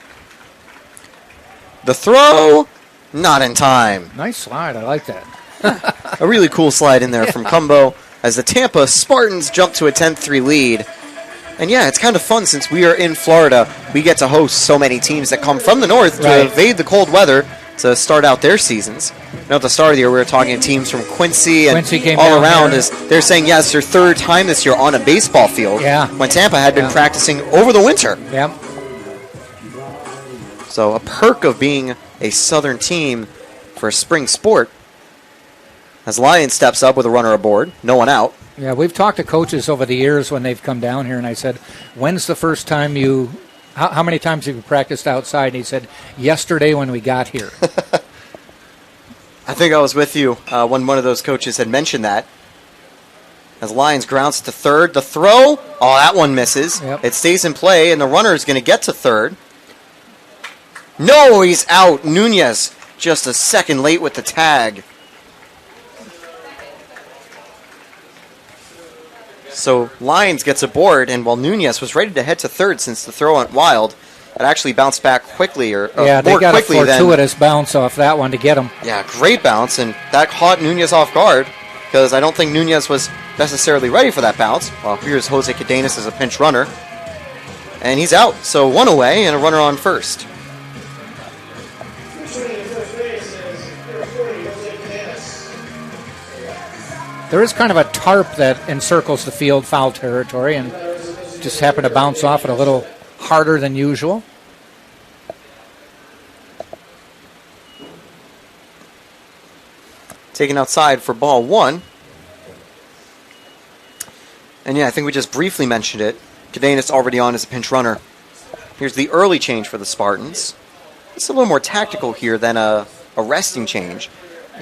The throw, not in time.
Nice slide, I like that.
A really cool slide in there from Cumbo as the Tampa Spartans jump to a 10-3 lead. And yeah, it's kind of fun since we are in Florida. We get to host so many teams that come from the north to evade the cold weather to start out their seasons. At the start of the year, we were talking to teams from Quincy and
came
all
down
around.
here.
They're saying, yes, their third time this year on a baseball field.
Yeah.
When Tampa had been practicing over the winter.
Yeah.
So a perk of being a Southern team for a spring sport. As Lions steps up with a runner aboard, no one out.
Yeah, we've talked to coaches over the years when they've come down here, and I said, when's the first time how many times have you practiced outside? And he said, yesterday when we got here.
I think I was with you when one of those coaches had mentioned that. As Lions grounds to third, the throw, that one misses.
Yep.
It stays in play, and the runner is going to get to third. No, he's out. Nunez just a second late with the tag. So Lions gets aboard, and while Nunez was ready to head to third since the throw went wild, it actually bounced back quickly,
they
more
got
quickly
a fortuitous bounce off that one to get him.
Yeah, great bounce, and that caught Nunez off guard because I don't think Nunez was necessarily ready for that bounce. Well, here's Jose Cadenas as a pinch runner, and he's out. So one away and a runner on first.
There is kind of a tarp that encircles the field, foul territory, and just happened to bounce off it a little harder than usual.
Taken outside for ball one. And yeah, I think we just briefly mentioned it. Cadenas already on as a pinch runner. Here's the early change for the Spartans. It's a little more tactical here than a resting change.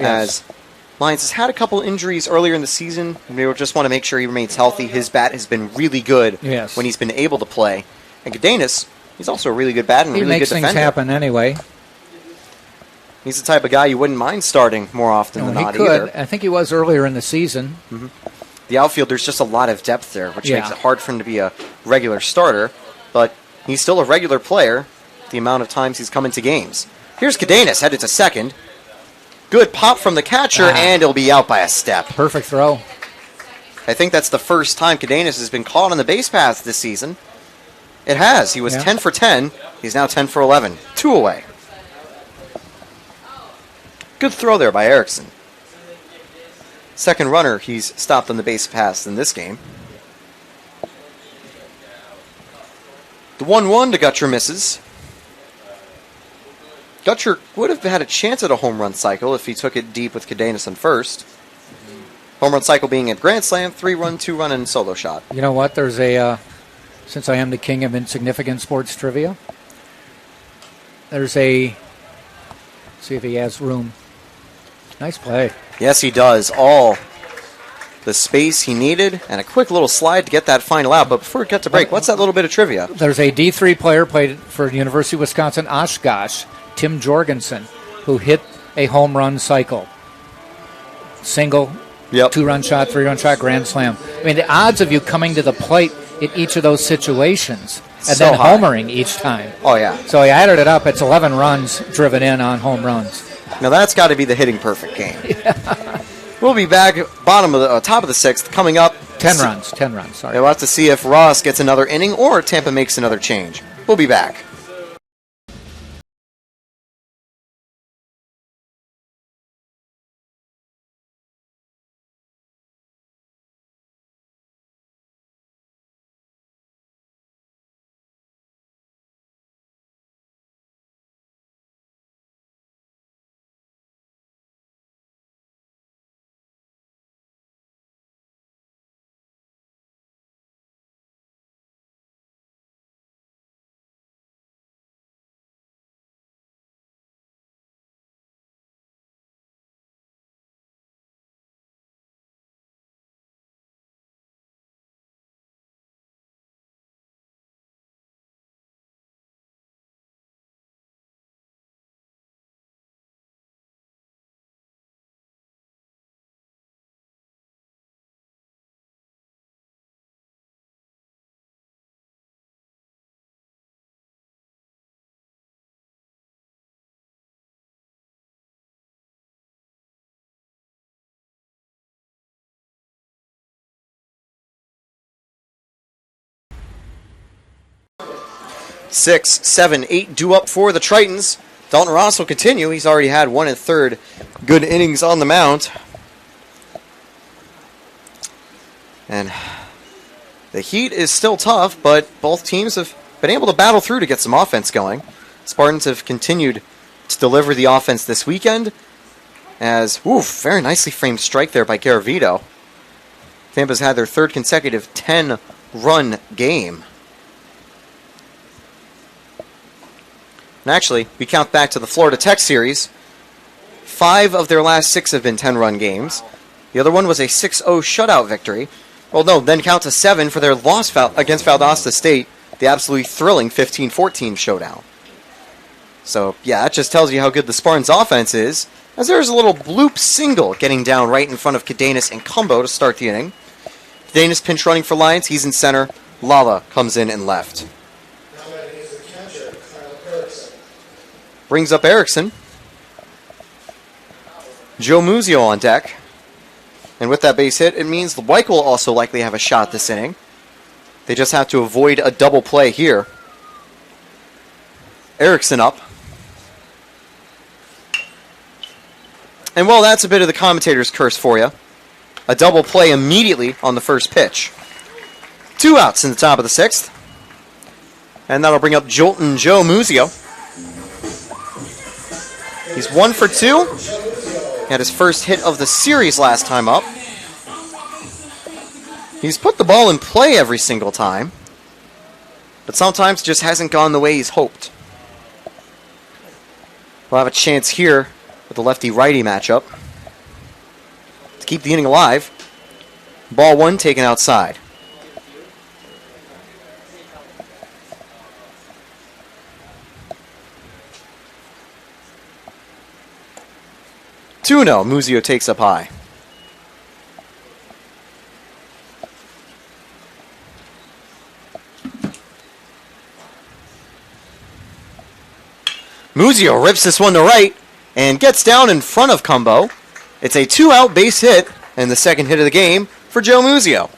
Yes.
As Lions has had a couple injuries earlier in the season. We just want to make sure he remains healthy. His bat has been really good when he's been able to play. And Cadenas, he's also a really good bat and a really good defender.
He makes things happen anyway.
He's the type of guy you wouldn't mind starting more often than not either.
I think he was earlier in the season.
Mm-hmm. The outfield, there's just a lot of depth there, which makes it hard for him to be a regular starter. But he's still a regular player, the amount of times he's come into games. Here's Cadenas, headed to second. Good pop from the catcher, and he'll be out by a step.
Perfect throw.
I think that's the first time Cadenas has been caught on the base paths this season. It has. He was 10 for 10. He's now 10 for 11. 2 away. Good throw there by Erickson. Second runner he's stopped on the base paths in this game. The 1-1 to Gutcher misses. Gutcher would have had a chance at a home run cycle if he took it deep with Cadenas on first. Home run cycle being a grand slam, 3-run, 2-run, and solo shot.
You know what? There's since I am the king of insignificant sports trivia, there's see if he has room. Nice play.
Yes, he does. All the space he needed and a quick little slide to get that final out. But before we get to break, what's that little bit of trivia?
There's a D3 player played for University of Wisconsin Oshkosh, Tim Jorgensen, who hit a home run cycle. Single, 2-run shot, 3-run shot, grand slam. I mean, the odds of you coming to the plate in each of those situations and then homering each time.
Oh, yeah.
So he added it up. It's 11 runs driven in on home runs.
Now that's got to be the hitting perfect game. We'll be back top of the sixth coming up.
10 runs, sorry.
We'll have to see if Ross gets another inning or Tampa makes another change. We'll be back. Six, seven, eight due up for the Tritons. Dalton Ross will continue. He's already had 1 1/3 good innings on the mound. And the heat is still tough, but both teams have been able to battle through to get some offense going. Spartans have continued to deliver the offense this weekend as, very nicely framed strike there by Garavito. Tampa's had their 3rd consecutive 10-run game. And actually, we count back to the Florida Tech series. 5 of their last 6 have been 10-run games. The other one was a 6-0 shutout victory. Well, no, then count to 7 for their loss against Valdosta State, the absolutely thrilling 15-14 showdown. So, yeah, that just tells you how good the Spartans' offense is, as there's a little bloop single getting down right in front of Cadenas and Cumbo to start the inning. Cadenas pinch running for Lions, he's in center. Lala comes in and left. Brings up Erickson. Joe Muzio on deck. And with that base hit, it means the White will also likely have a shot this inning. They just have to avoid a double play here. Erickson up. And well, that's a bit of the commentator's curse for you. A double play immediately on the first pitch. 2 outs in the top of the 6th. And that'll bring up Jolton Joe Muzio. He's 1 for 2. He had his first hit of the series last time up. He's put the ball in play every single time, but sometimes just hasn't gone the way he's hoped. We'll have a chance here with the lefty-righty matchup to keep the inning alive. Ball 1 taken outside. Two-no, Muzio takes up high. Muzio rips this one to right and gets down in front of Cumbo. It's a 2-out base hit and the second hit of the game for Joe Muzio.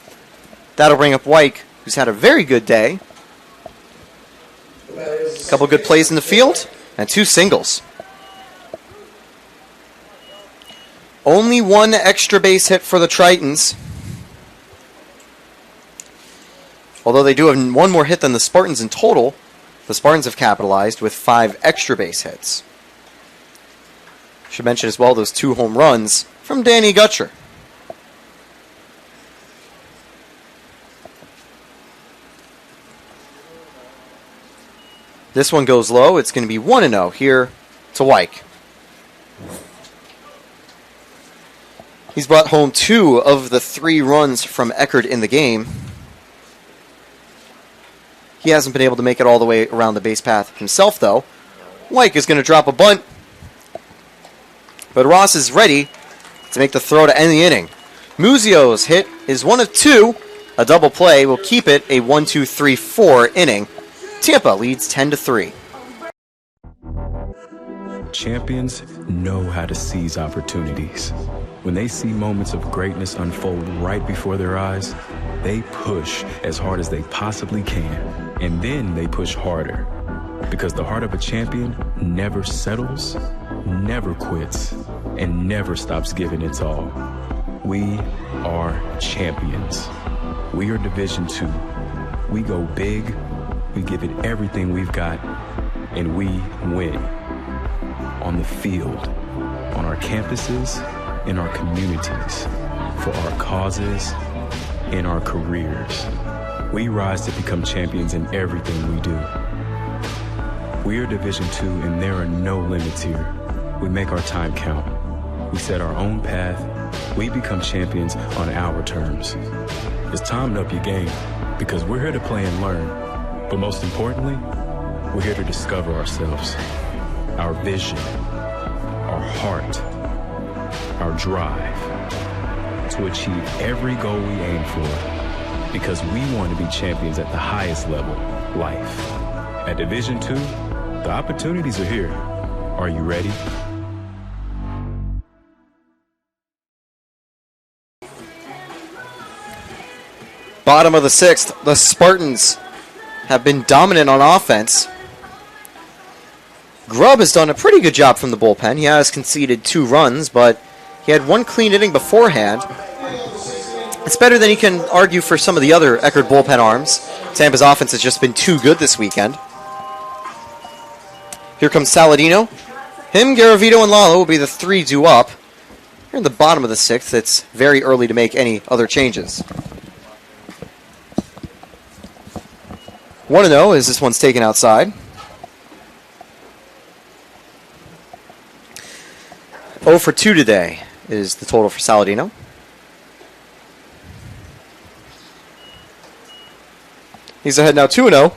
That'll bring up White, who's had a very good day. A couple good plays in the field and 2 singles. Only 1 extra base hit for the Tritons. Although they do have 1 more hit than the Spartans in total, the Spartans have capitalized with 5 extra base hits. Should mention as well those 2 home runs from Danny Gutcher. This one goes low. It's going to be 1-0 here to White. He's brought home 2 of the 3 runs from Eckerd in the game. He hasn't been able to make it all the way around the base path himself, though. White is going to drop a bunt. But Ross is ready to make the throw to end the inning. Muzio's hit is 1 of 2. A double play will keep it a 1-2-3-4 inning. Tampa leads 10-3.
Champions know how to seize opportunities. When they see moments of greatness unfold right before their eyes, they push as hard as they possibly can, and then they push harder. Because the heart of a champion never settles, never quits, and never stops giving its all. We are champions. We are Division II. We go big, we give it everything we've got, and we win. On the field, on our campuses, in our communities, for our causes, in our careers. We rise to become champions in everything we do. We are Division II, and there are no limits here. We make our time count. We set our own path. We become champions on our terms. It's time to up your game, because we're here to play and learn. But most importantly, we're here to discover ourselves, our vision, our heart, our drive to achieve every goal we aim for, because we want to be champions at the highest level, life. At Division II, the opportunities are here. Are you ready?
Bottom of the 6th, the Spartans have been dominant on offense. Grubb has done a pretty good job from the bullpen. He has conceded 2 runs, but he had 1 clean inning beforehand. It's better than he can argue for some of the other Eckerd bullpen arms. Tampa's offense has just been too good this weekend. Here comes Saladino. Him, Garavito, and Lalo will be the 3 due up. Here in the bottom of the 6th, it's very early to make any other changes. 1-0 as this one's taken outside. 0 for 2 today is the total for Saladino. He's ahead now 2-0.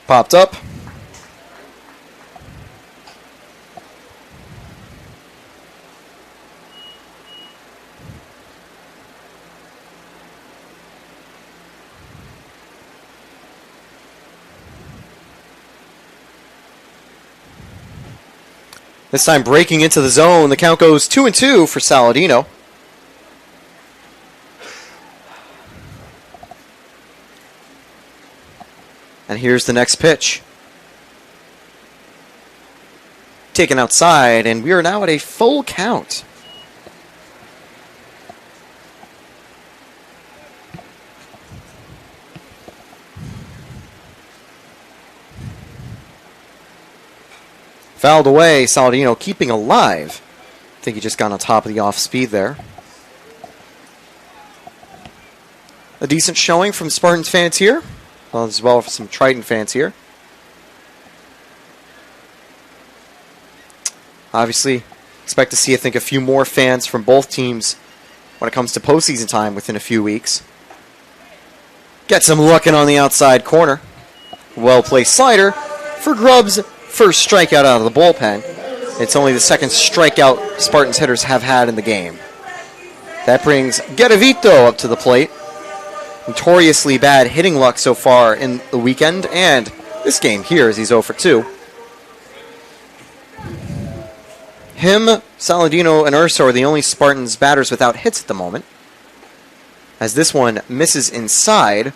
Popped up. This time breaking into the zone. The count goes 2-2 for Saladino. And here's the next pitch. Taken outside, and we are now at a full count. Fouled away, Saladino keeping alive. I think he just got on top of the off speed there. A decent showing from Spartans fans here, as well as some Triton fans here. Obviously, expect to see, I think, a few more fans from both teams when it comes to postseason time within a few weeks. Gets him looking on the outside corner. Well-placed slider for Grubb's first strikeout out of the bullpen. It's only the second strikeout Spartans hitters have had in the game. That brings Garavito up to the plate. Notoriously bad hitting luck so far in the weekend and this game here as he's 0 for 2. Him, Saladino, and Urso are the only Spartans batters without hits at the moment, as this one misses inside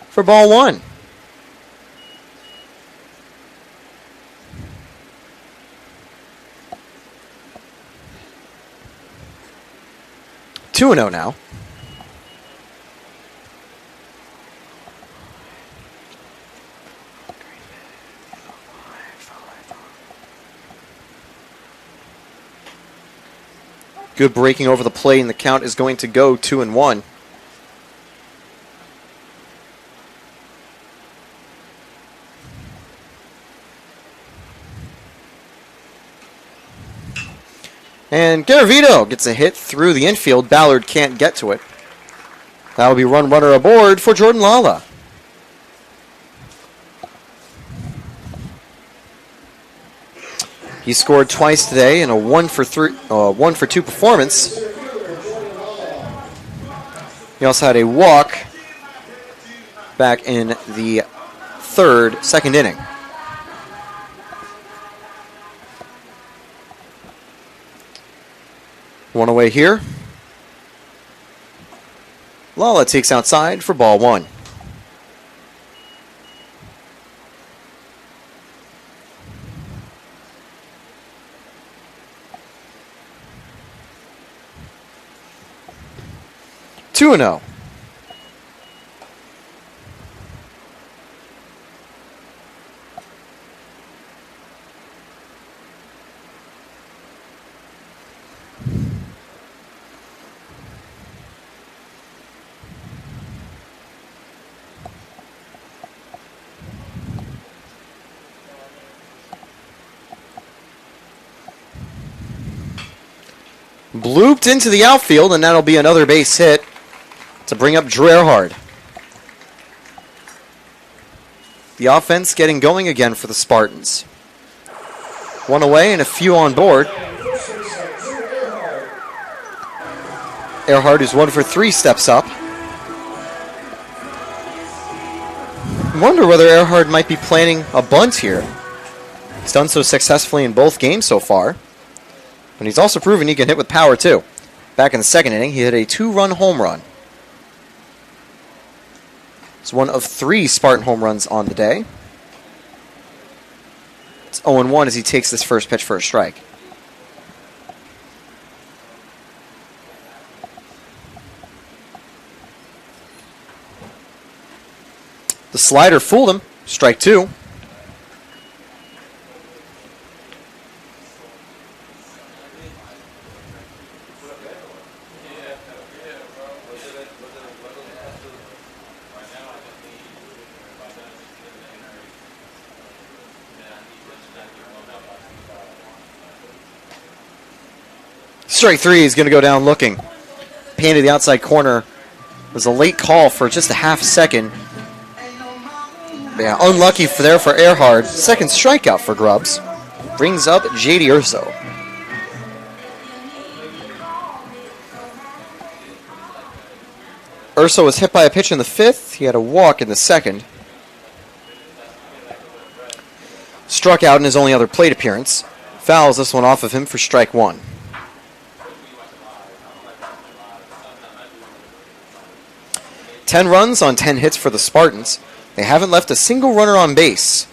for ball 1. Two 2-0 now. Good breaking over the plate, and the count is going to go 2-1. And Garavito gets a hit through the infield. Ballard can't get to it. That will be runner aboard for Jordan Lala. He scored twice today in a 1 for 2 performance. He also had a walk back in the second inning. One away here. Lala takes outside for ball 1. Two 2-0. Blooped into the outfield, and that'll be another base hit to bring up Drew Eckerd. The offense getting going again for the Spartans. One away and a few on board. Eckerd, who's 1 for 3, steps up. I wonder whether Eckerd might be planning a bunt here. He's done so successfully in both games so far. And he's also proven he can hit with power, too. Back in the second inning, he hit a 2-run home run. It's one of 3 Spartan home runs on the day. It's 0-1 as he takes this first pitch for a strike. The slider fooled him. Strike 2. Strike 3 is going to go down looking. Pan to the outside corner. It was a late call for just a half second. Yeah, unlucky for Eckerd. Second strikeout for Grubbs. Brings up J.D. Urso. Urso was hit by a pitch in the 5th. He had a walk in the 2nd. Struck out in his only other plate appearance. Fouls this one off of him for strike 1. Ten runs on 10 hits for the Spartans. They haven't left a single runner on base.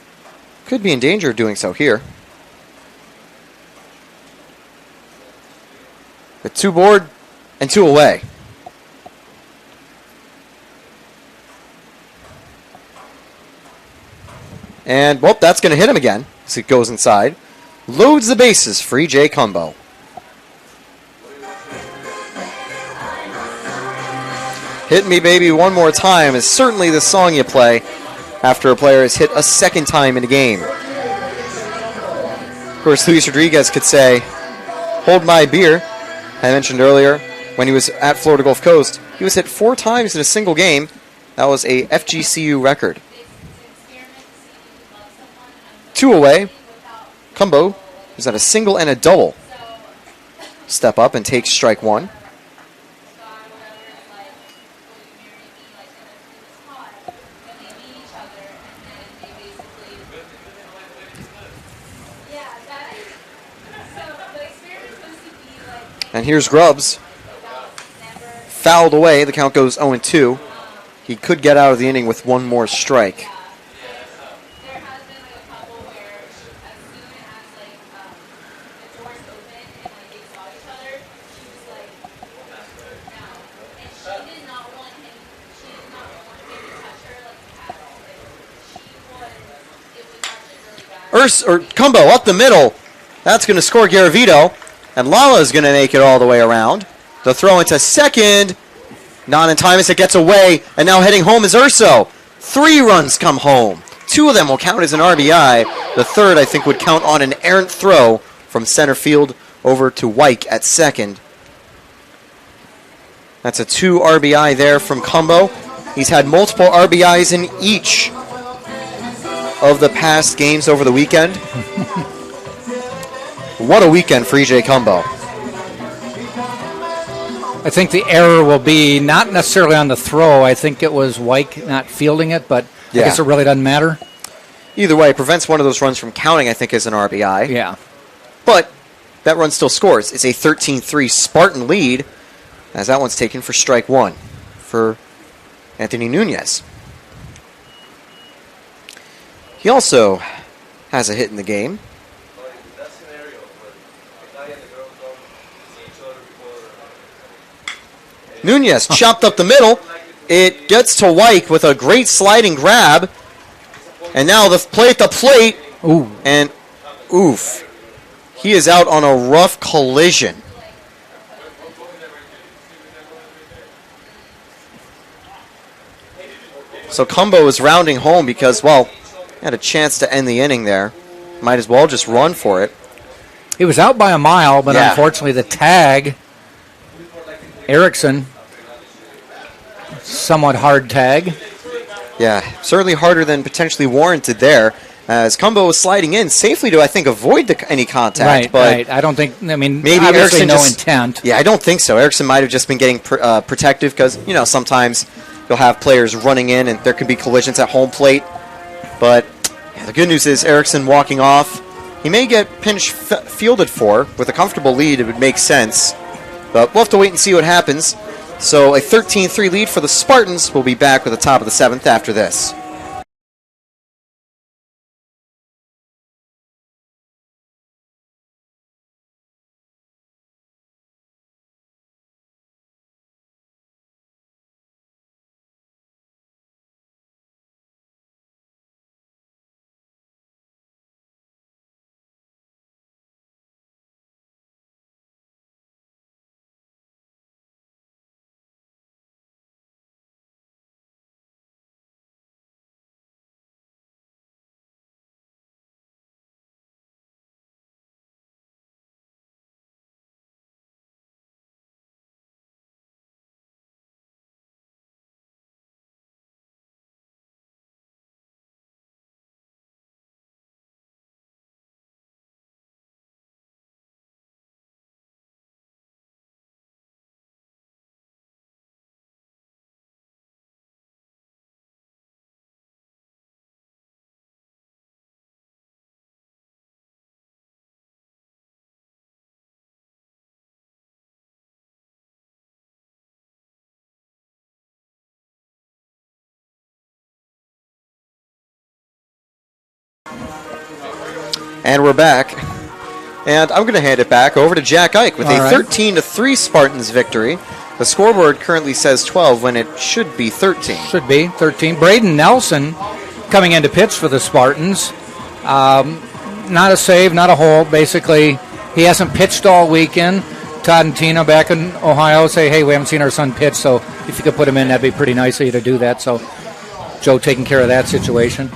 Could be in danger of doing so here. With 2 board and 2 away. And, well, that's going to hit him again as it goes inside. Loads the bases for E.J. Cumbo. Hit Me Baby One More Time is certainly the song you play after a player is hit a second time in a game. Of course, Luis Rodriguez could say, hold my beer. I mentioned earlier when he was at Florida Gulf Coast, he was hit 4 times in a single game. That was a FGCU record. 2 away. Cumbo is at a single and a double. Step up and take strike 1. And here's Grubbs. Fouled away. The count goes 0-2. He could get out of the inning with 1 more strike. Cumbo up the middle. That's going to score Garavito. And Lala is going to make it all the way around. The throw into second. Not in time as it gets away. And now heading home is Urso. 3 runs come home. 2 of them will count as an RBI. The third, I think, would count on an errant throw from center field over to Wyke at second. That's a 2 RBI there from Cumbo. He's had multiple RBIs in each of the past games over the weekend. What a weekend for E.J. Cumbo.
I think the error will be not necessarily on the throw. I think it was Wyke not fielding it, but I guess it really doesn't matter.
Either way, it prevents one of those runs from counting, I think, as an RBI.
Yeah.
But that run still scores. It's a 13-3 Spartan lead, as that one's taken for strike 1 for Anthony Nunez. He also has a hit in the game. Nunez chopped up the middle. It gets to Wyke with a great sliding grab. And now the play at the plate.
Ooh.
And oof. He is out on a rough collision. So Cumbo is rounding home because, well, had a chance to end the inning there. Might as well just run for it.
He was out by a mile, but unfortunately the tag, Erickson, somewhat hard tag.
Yeah, certainly harder than potentially warranted there. As Cumbo was sliding in safely to, I think, avoid any contact.
Right,
but
right. I don't think, maybe
Erickson
no intent.
Yeah, I don't think so. Erickson might have just been getting protective because, sometimes you'll have players running in and there can be collisions at home plate. But the good news is Erickson walking off He may get pinch fielded for. With a comfortable lead, it would make sense. But we'll have to wait and see what happens. So a 13-3 lead for the Spartans. We'll be back with the top of the 7th after this. And we're back. And I'm going to hand it back over to Jack Ike with a 13-3 Spartans victory. The scoreboard currently says 12 when it should be 13.
Should be 13. Braden Nelson coming in to pitch for the Spartans. Not a save, not a hole. Basically, he hasn't pitched all weekend. Todd and Tina back in Ohio say, hey, we haven't seen our son pitch, so if you could put him in, that'd be pretty nice of you to do that. So Joe taking care of that situation.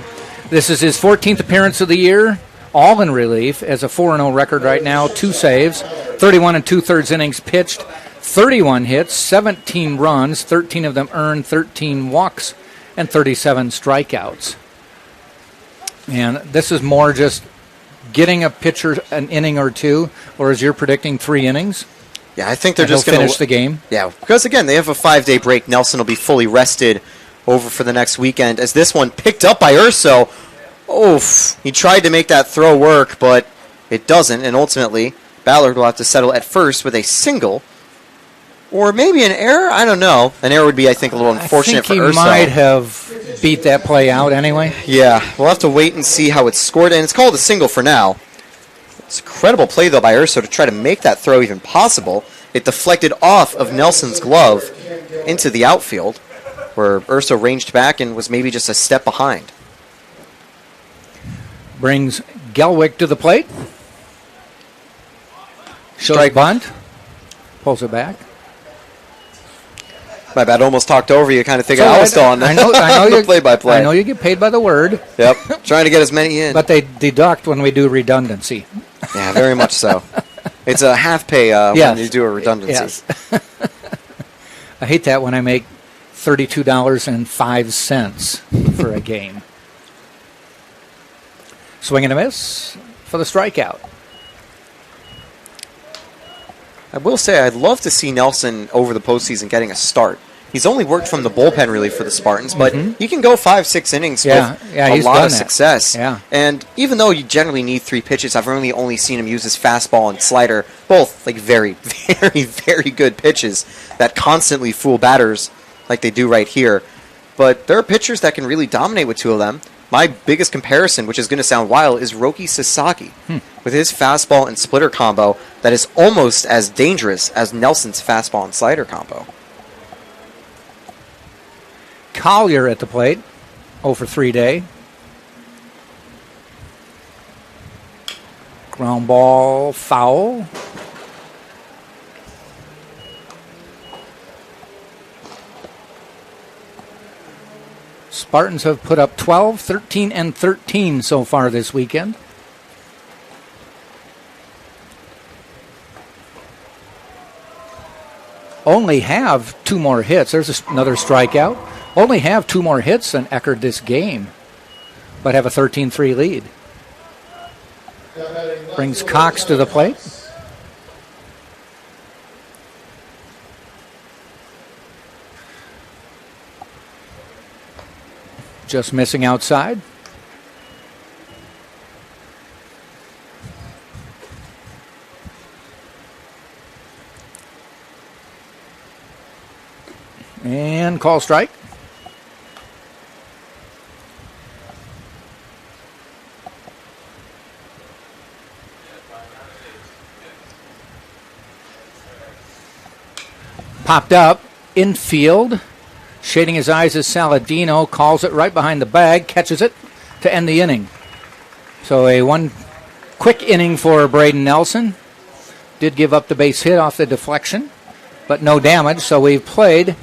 This is his 14th appearance of the year, all in relief, as a 4-0 record right now, 2 saves, 31 2/3 innings pitched, 31 hits, 17 runs, 13 of them earned, 13 walks, and 37 strikeouts. And this is more just getting a pitcher an inning or two, or as you're predicting, 3 innings.
Yeah, I think they're just going to
finish the game.
Yeah, because again, they have a 5-day break. Nelson will be fully rested over for the next weekend. As this one picked up by Urso, oof, he tried to make that throw work, but it doesn't, and ultimately Ballard will have to settle at first with a single, or maybe an error. I don't know. An error would be, I think, a little unfortunate for Urso.
He might have beat that play out anyway.
Yeah, we'll have to wait and see how it's scored, and it's called a single for now. It's an incredible play, though, by Urso to try to make that throw even possible. It deflected off of Nelson's glove into the outfield, where Urso ranged back and was maybe just a step behind.
Brings Gelwick to the plate. Shows
Strike
bunt. Pulls it back.
My bad, almost talked over you, kind of thinking I was still on
I know
the play-by-play.
I know you get paid by the word.
Yep, trying to get as many in.
But they deduct when we do redundancy.
Yeah, very much so. It's a half pay when you do a redundancy.
Yes. I hate that when I make $32.05 for a game. Swing and a miss for the strikeout.
I will say I'd love to see Nelson over the postseason getting a start. He's only worked from the bullpen really for the Spartans, but he can go 5-6 innings with a lot of success.
Yeah.
And even though you generally need 3 pitches, I've only seen him use his fastball and slider, both like very, very, very good pitches that constantly fool batters like they do right here. But there are pitchers that can really dominate with 2 of them. My biggest comparison, which is going to sound wild, is Roki Sasaki with his fastball and splitter combo that is almost as dangerous as Nelson's fastball and slider combo.
Collier at the plate, 0 for 3 day. Ground ball foul. Spartans have put up 12, 13, and 13 so far this weekend. Only have 2 more hits. There's another strikeout. Only have 2 more hits than Eckerd this game, but have a 13-3 lead. Brings Cox to the plate. Just missing outside. And call strike. Popped up, infield. Shading his eyes is Saladino. Calls it right behind the bag. Catches it to end the inning. So a one quick inning for Braden Nelson. Did give up the base hit off the deflection, but no damage. So we've played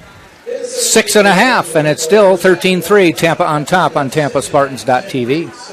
6.5, and it's still 13-3. Tampa on top on TampaSpartans.tv.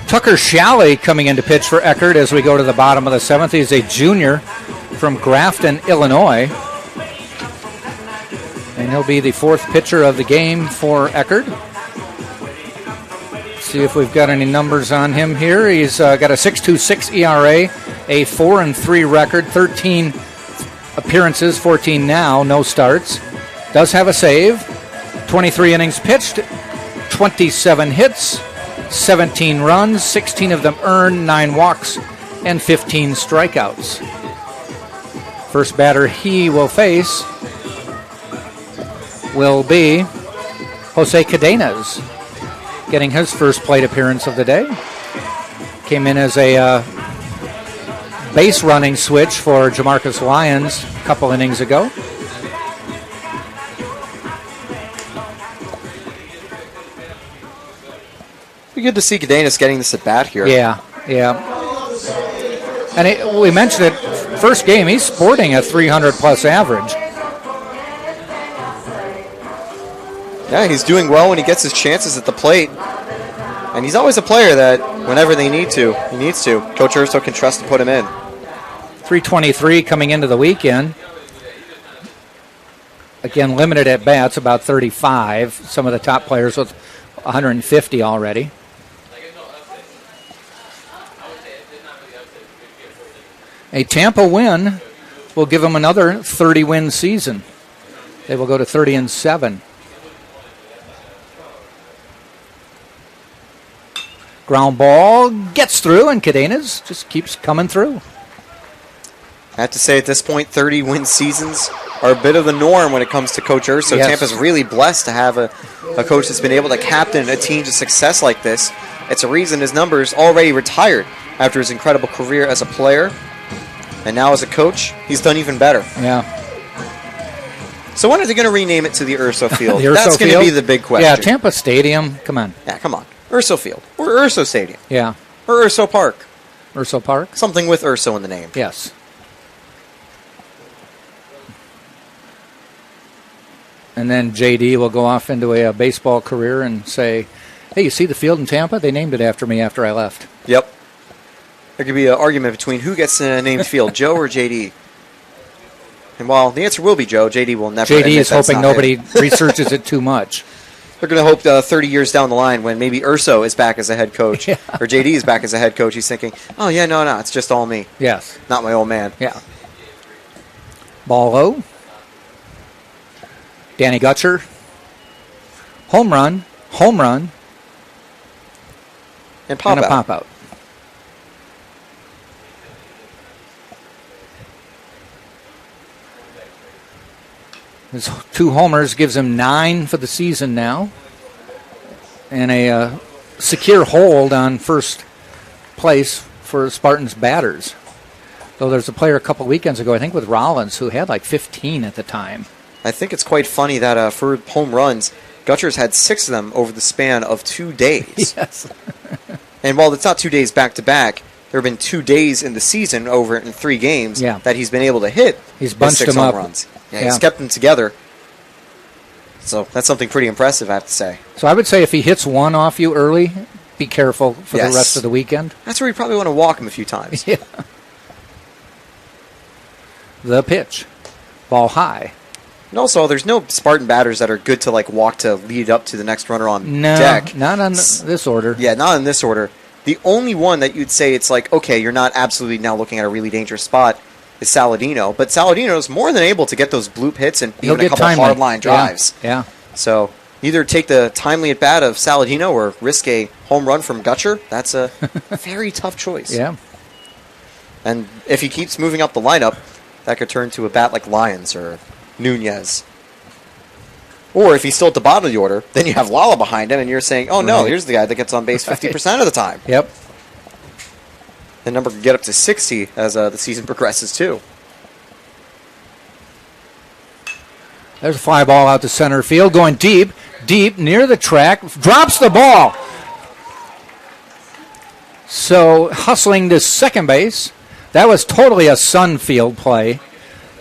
Tucker Shalley coming in to pitch for Eckerd as we go to the bottom of the seventh. He's a junior from Grafton, Illinois. And he'll be the fourth pitcher of the game for Eckerd. See if we've got any numbers on him here. He's got a 6.26 ERA, a 4-3 record, 13 appearances, 14 now, no starts. Does have a save. 23 innings pitched, 27 hits, 17 runs, 16 of them earned, 9 walks, and 15 strikeouts. First batter he will face will be Jose Cadenas, getting his first plate appearance of the day. Came in as a base running switch for Jamarcus Lyons a couple innings ago.
Good to see Cadenas getting this at bat here.
Yeah. And we mentioned it, first game, he's sporting a 300-plus average.
Yeah, he's doing well when he gets his chances at the plate. And he's always a player that whenever they need to, he needs to. Coach Urso can trust to put him in.
323 coming into the weekend. Again, limited at bats, about 35. Some of the top players with 150 already. A Tampa win will give them another 30-win season. They will go to 30-7. Ground ball gets through, and Cadenas just keeps coming through.
I have to say, at this point, 30-win seasons are a bit of the norm when it comes to Coach Urso.
Yes.
Tampa's really blessed to have a coach that's been able to captain a team to success like this. It's a reason his number's already retired after his incredible career as a player. And now as a coach, he's done even better.
Yeah.
So when are they going to rename it to the Urso Field?
The Urso
That's going to be the big question.
Yeah, Tampa Stadium. Come on.
Yeah, come on. Urso Field. Or Urso Stadium.
Yeah.
Or Urso Park.
Urso Park?
Something with Urso in the name.
Yes. And then JD will go off into a baseball career and say, hey, you see the field in Tampa? They named it after me after I left.
Yep. There could be an argument between who gets the named field, Joe or JD. And while the answer will be Joe, JD will never.
JD is hoping nobody researches it too much.
They're going to hope 30 years down the line when maybe Urso is back as a head coach or JD is back as a head coach, he's thinking, oh, yeah, no, it's just all me.
Yes.
Not my old man.
Yeah. Ball low. Danny Gutcher. Home run.
And pop
a
out.
pop out. His 2 homers gives him 9 for the season now. And a secure hold on first place for Spartans batters. Though there's a player a couple weekends ago, I think with Rollins, who had like 15 at the time.
I think it's quite funny that for home runs, Gutcher's had 6 of them over the span of 2 days.
Yes.
And while it's not 2 days back-to-back, there have been 2 days in the season over in 3 games that he's been able to hit.
He's bunched
his 6
them
home
up.
runs. Yeah, he's kept them together. So that's something pretty impressive, I have to say.
So I would say if he hits one off you early, be careful for the rest of the weekend.
That's where you probably want to walk him a few times.
Yeah. The pitch. Ball high.
And also, there's no Spartan batters that are good to walk to lead up to the next runner on deck.
Not on this order.
Yeah, not in this order. The only one that you'd say it's okay, you're not absolutely now looking at a really dangerous spot is Saladino. But Saladino's more than able to get those bloop hits and even a couple hard line drives.
Yeah.
So either take the timely at bat of Saladino or risk a home run from Gutcher. That's a very tough choice.
Yeah.
And if he keeps moving up the lineup, that could turn to a bat like Lyons or Nunez. Or if he's still at the bottom of the order, then you have Lala behind him, and you're saying, oh, no, here's the guy that gets on base 50% of the time.
Yep.
The number could get up to 60 as the season progresses, too.
There's a fly ball out to center field, going deep, near the track, drops the ball. So hustling to second base. That was totally a Sunfield play.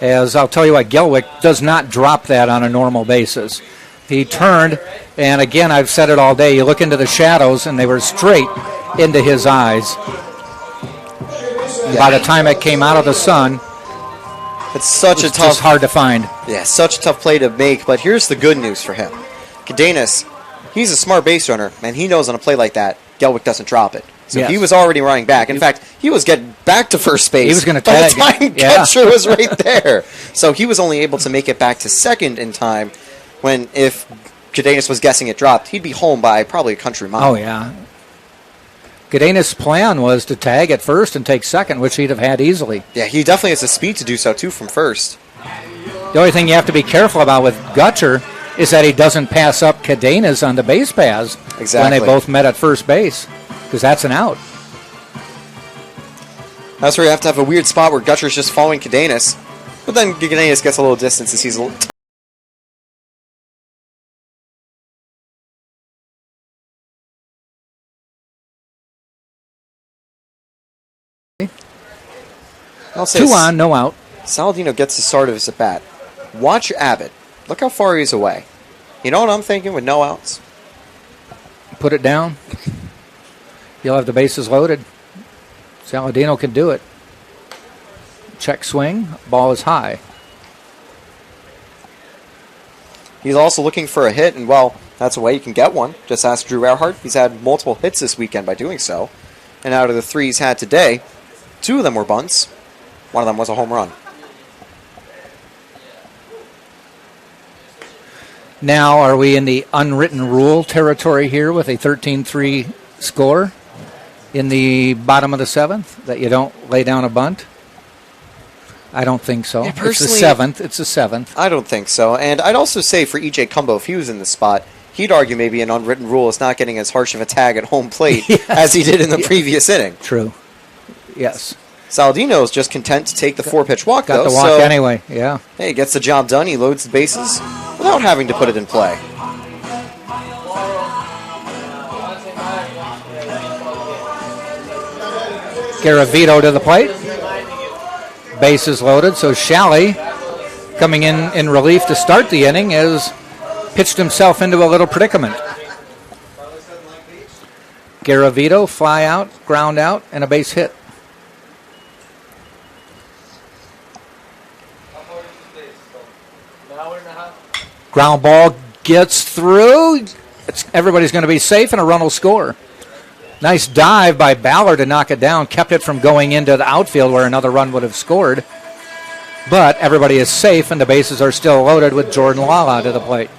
As I'll tell you what, Gelwick does not drop that on a normal basis. He turned, and again, I've said it all day, you look into the shadows, and they were straight into his eyes. And by the time it came out of the sun,
it's such
it's just hard to find.
Yeah, such a tough play to make, but here's the good news for him. Cadenas, he's a smart base runner, and he knows on a play like that, Gelwick doesn't drop it. So he was already running back. In fact, he was getting back to first base.
He was going to tag.
By the time Gutcher was right there. So he was only able to make it back to second in time when if Cadenas was guessing it dropped, he'd be home by probably a country mile.
Oh, yeah. Cadenas' plan was to tag at first and take second, which he'd have had easily.
Yeah, he definitely has the speed to do so, too, from first.
The only thing you have to be careful about with Gutcher is that he doesn't pass up Cadenas on the base paths when they both met at first base, because that's an out.
That's where you have to have a weird spot where Gutcher's just following Cadenas, but then Cadenas gets a little distance and sees a little... I'll say
2 on, no out.
Saladino gets the start of his at-bat. Watch Abbott. Look how far he's away. You know what I'm thinking with no outs?
Put it down. You'll have the bases loaded. Saladino can do it. Check swing. Ball is high.
He's also looking for a hit, and, well, that's a way you can get one. Just ask Drew Earhart. He's had multiple hits this weekend by doing so. And out of the 3 he's had today, 2 of them were bunts. One of them was a home run.
Now, are we in the unwritten rule territory here with a 13-3 score in the bottom of the 7th, that you don't lay down a bunt? I don't think so.
Yeah,
it's the 7th. It's the 7th.
I don't think so. And I'd also say for E.J. Cumbo, if he was in the spot, he'd argue maybe an unwritten rule is not getting as harsh of a tag at home plate as he did in the previous inning.
True. Yes.
Saladino is just content to take the 4-pitch walk,
Got
though.
the walk anyway, yeah.
Hey, he gets the job done. He loads the bases without having to put it in play.
Garavito to the plate. Bases loaded, so Shalley, coming in relief to start the inning, has pitched himself into a little predicament. Garavito, fly out, ground out, and a base hit. Ground ball gets through. Everybody's going to be safe, and a run will score. Nice dive by Ballard to knock it down. Kept it from going into the outfield where another run would have scored. But everybody is safe, and the bases are still loaded with Jordan Lala to the plate.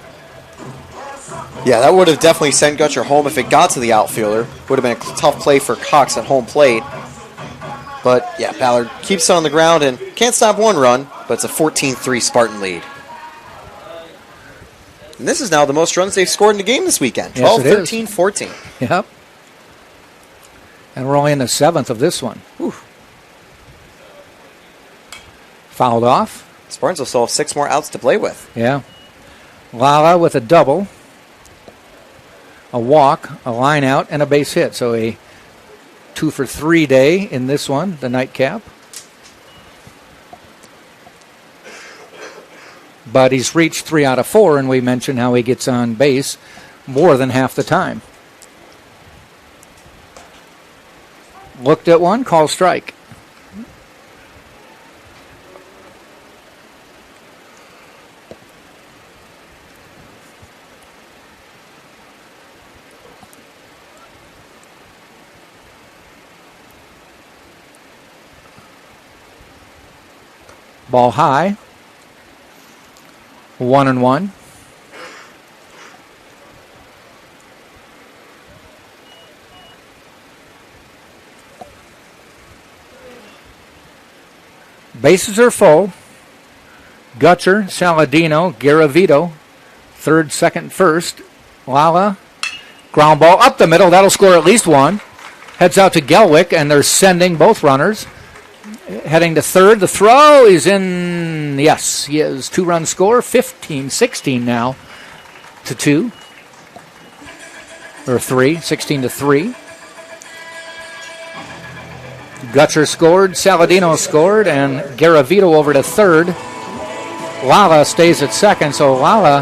Yeah, that would have definitely sent Gutcher home if it got to the outfielder. Would have been a tough play for Cox at home plate. But, yeah, Ballard keeps it on the ground and can't stop one run, but it's a 14-3 Spartan lead. And this is now the most runs they've scored in a game this weekend.
Yes,
12,
it is.
13, 14.
Yep. And we're only in the 7th of this one.
Whew.
Fouled off.
Spartans will still have 6 more outs to play with.
Yeah. Lala with a double, a walk, a line out, and a base hit. So a 2 for 3 day in this one, the nightcap. But he's reached 3 out of 4, and we mentioned how he gets on base more than half the time. Looked at one, call strike. Ball high. 1-1. Bases are full. Gutcher, Saladino, Garavito, third, second, first. Lala, ground ball up the middle. That'll score at least one. Heads out to Gelwick, and they're sending both runners. Heading to third. The throw is in. Yes, he has 2-run score. 15-16 now to 2. Or 3. 16-3. Gutcher scored. Saladino scored. And Garavito over to third. Lala stays at second. So Lala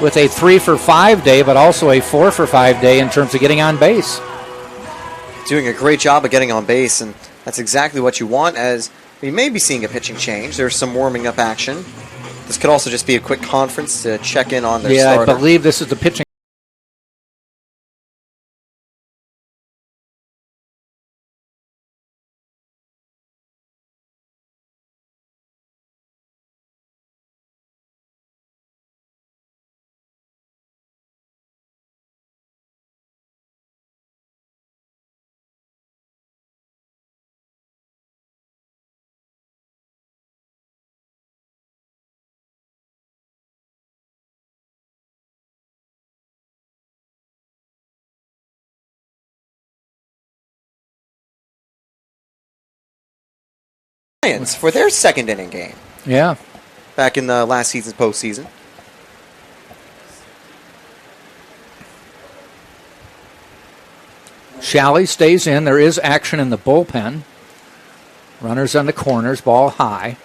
with a 3 for 5 day, but also a 4 for 5 day in terms of getting on base.
Doing a great job of getting on base, and that's exactly what you want, as we may be seeing a pitching change. There's some warming up action. This could also just be a quick conference to check in on their starter.
I believe this is the pitching.
For their second inning game.
Yeah.
Back in the last season's postseason.
Shalley stays in. There is action in the bullpen. Runners on the corners. Ball high.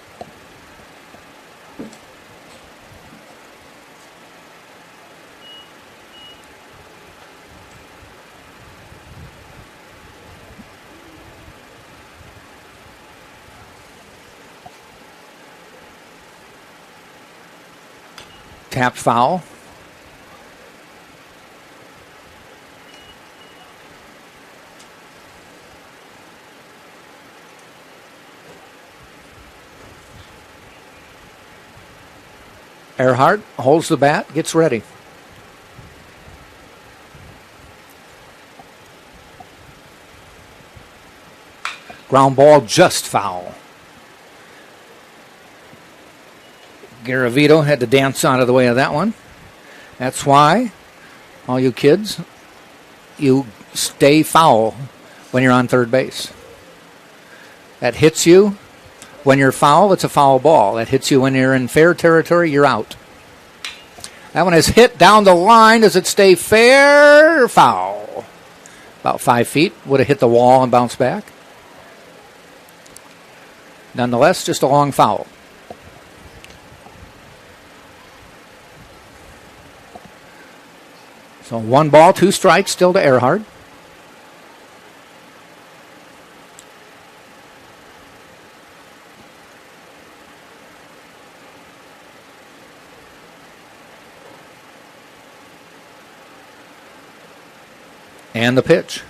Tapped foul. Earhart holds the bat, gets ready. Ground ball just foul. Garavito had to dance out of the way of that one. That's why, all you kids, you stay foul when you're on third base. That hits you. When you're foul, it's a foul ball. That hits you when you're in fair territory, you're out. That one is hit down the line. Does it stay fair or foul? About 5 feet. Would have hit the wall and bounced back. Nonetheless, just a long foul. So 1 ball, 2 strikes still to Earhart. And the pitch.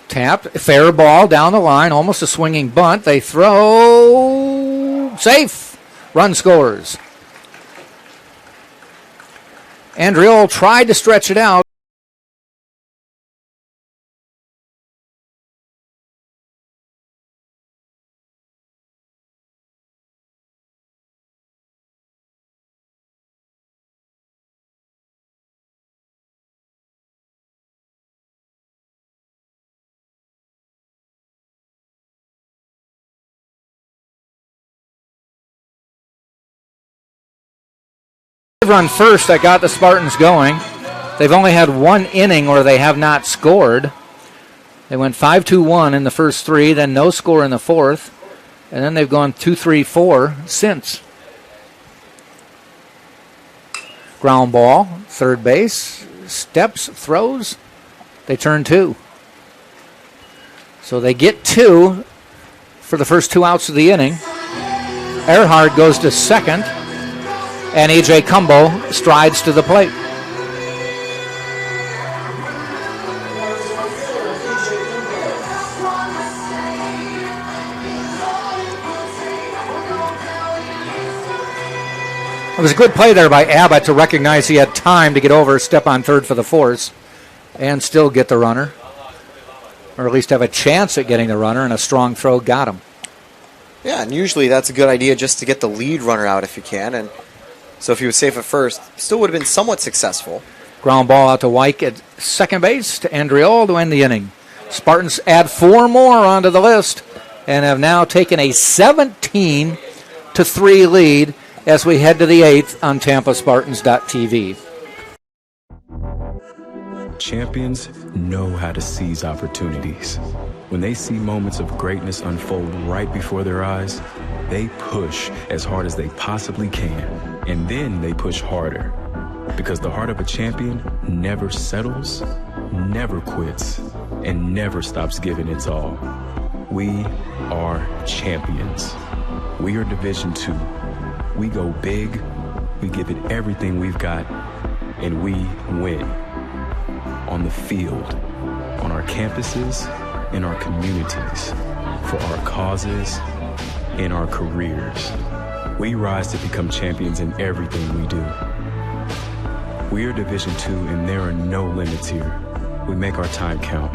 Tapped, fair ball down the line, almost a swinging bunt. They throw, safe. Run scores. Andriol tried to stretch it out. Run first that got the Spartans going. They've only had one inning where they have not scored. They went 5-2-1 in the first three, then no score in the fourth, and then they've gone 2-3-4 since. Ground ball, third base, steps, throws. They turn two. So they get two for the first 2 outs of the inning. Eckerd goes to second, and A.J. Cumbo strides to the plate. It was a good play there by Abbott to recognize he had time to get over, step on third for the force, and still get the runner, or at least have a chance at getting the runner, and a strong throw got him.
Yeah, and usually that's a good idea just to get the lead runner out if you can. And so if he was safe at first, still would have been somewhat successful.
Ground ball out to Wyke at second base to Andriol to end the inning. Spartans add 4 more onto the list and have now taken a 17-3 lead as we head to the 8th on TampaSpartans.tv.
Champions know how to seize opportunities. When they see moments of greatness unfold right before their eyes, they push as hard as they possibly can, and then they push harder. Because the heart of a champion never settles, never quits, and never stops giving its all. We are champions. We are Division II. We go big, we give it everything we've got, and we win. On the field, on our campuses, in our communities, for our causes, in our careers. We rise to become champions in everything we do. We are Division II, and there are no limits here. We make our time count.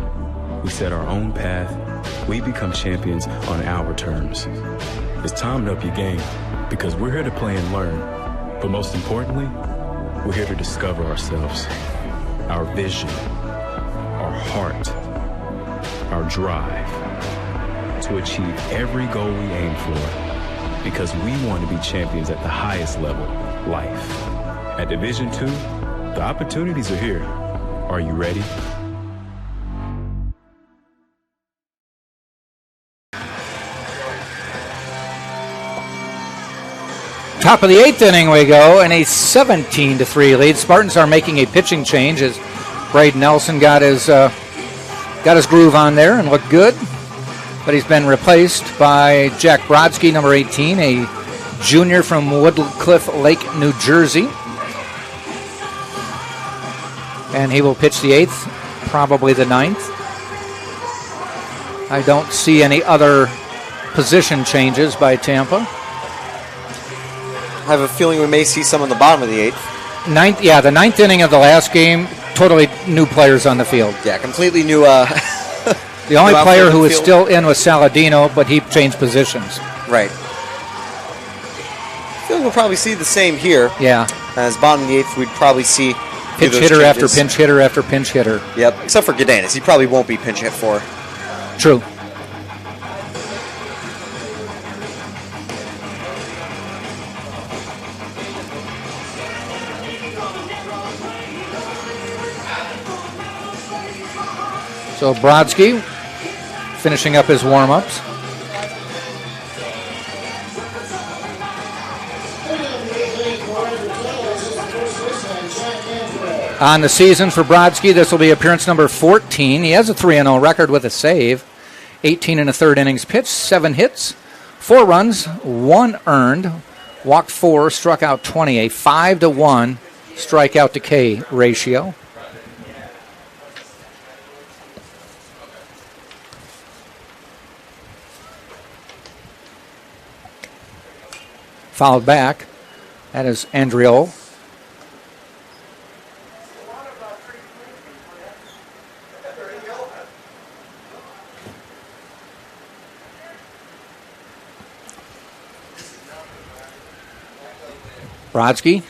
We set our own path. We become champions on our terms. It's time to up your game, because we're here to play and learn. But most importantly, we're here to discover ourselves, our vision, our heart, our drive, to achieve every goal we aim for, because we want to be champions at the highest level, life. At Division II, the opportunities are here. Are you ready?
Top of the 8th inning we go, and a 17-3 lead. Spartans are making a pitching change as Braden Nelson got his groove on there and looked good, but he's been replaced by Jack Brodsky, number 18, a junior from Woodcliff Lake, New Jersey. And he will pitch the 8th, probably the 9th. I don't see any other position changes by Tampa.
I have a feeling we may see some on the bottom of the 8th.
The 9th inning of the last game, totally new players on the field.
Yeah, completely new.
The only player who was still in was Saladino, but he changed positions.
Right. I feel like we'll probably see the same here.
Yeah.
As bottom of the 8th, we'd probably see
pinch hitter after pinch hitter after pinch hitter.
Yep, except for Gadanis. He probably won't be pinch hit for.
True. So Brodsky finishing up his warm-ups. On the season for Brodsky, this will be appearance number 14. He has a 3-0 record with a save. 18 1/3 innings pitched, 7 hits, 4 runs, 1 earned, walked 4, struck out 20, a 5-1 strikeout to K ratio. Fouled back. That is Andriol. Brodsky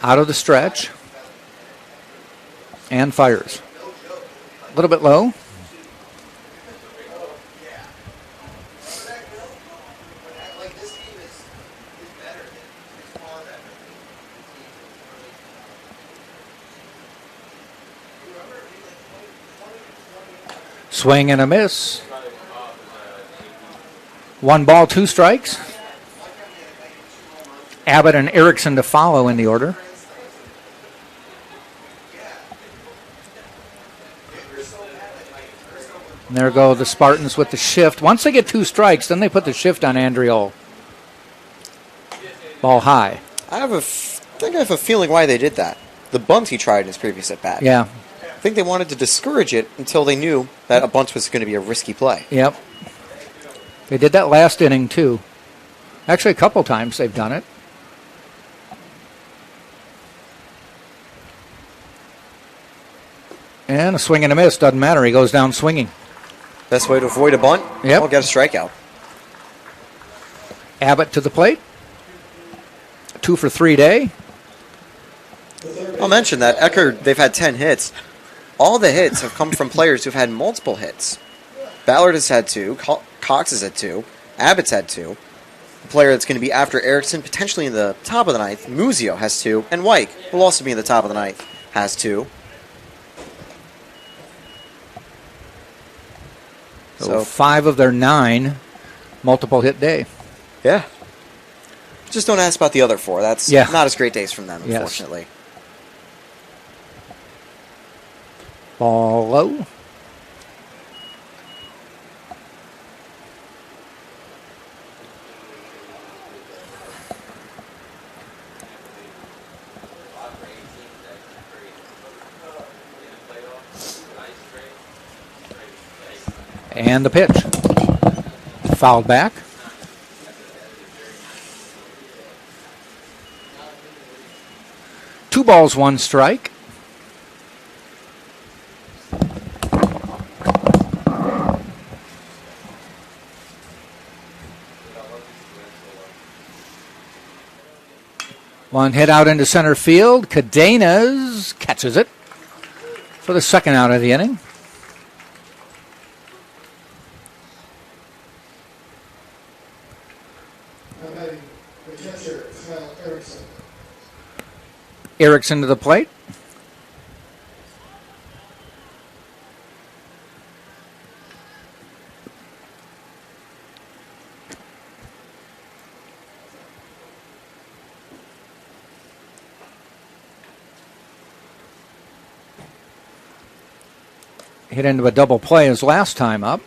out of the stretch and fires. A little bit low. Swing and a miss. 1 ball, 2 strikes. Abbott and Erickson to follow in the order. And there go the Spartans with the shift. Once they get 2 strikes, then they put the shift on Andriol. Ball high.
I think I have a feeling why they did that. The bunt he tried in his previous at bat.
Yeah.
I think they wanted to discourage it until they knew that a bunt was going to be a risky play.
Yep. They did that last inning, too. Actually, a couple times they've done it. And a swing and a miss. Doesn't matter. He goes down swinging.
Best way to avoid a bunt?
Yep.
I'll get a strikeout.
Abbott to the plate. 2 for 3 day.
I'll mention that Eckerd, they've had 10 hits. All the hits have come from players who've had multiple hits. Ballard has had 2. Cox has had 2. Abbott's had 2. The player that's going to be after Erickson, potentially in the top of the 9th, Muzio has 2. And White will also be in the top of the 9th, has 2.
So 5 of their 9 multiple hit day.
Yeah. Just don't ask about the other 4. That's not as great days from them, unfortunately.
Yes. Ball low. And the pitch. Fouled back. Two balls, 1 strike. One hit out into center field. Cadenas catches it for the second out of the inning. Erickson to the plate. Hit into a double play his last time up.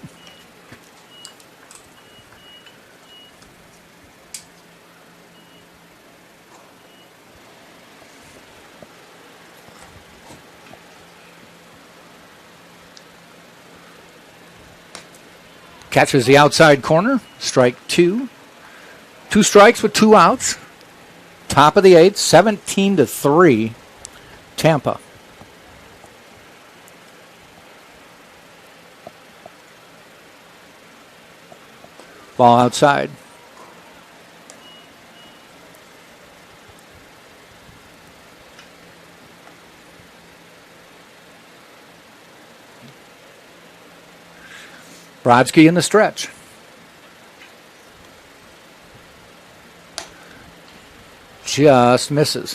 Catches the outside corner. Strike 2. 2 strikes with 2 outs. Top of the 8th, 17-3, Tampa. Ball outside. Brodsky in the stretch. Just misses.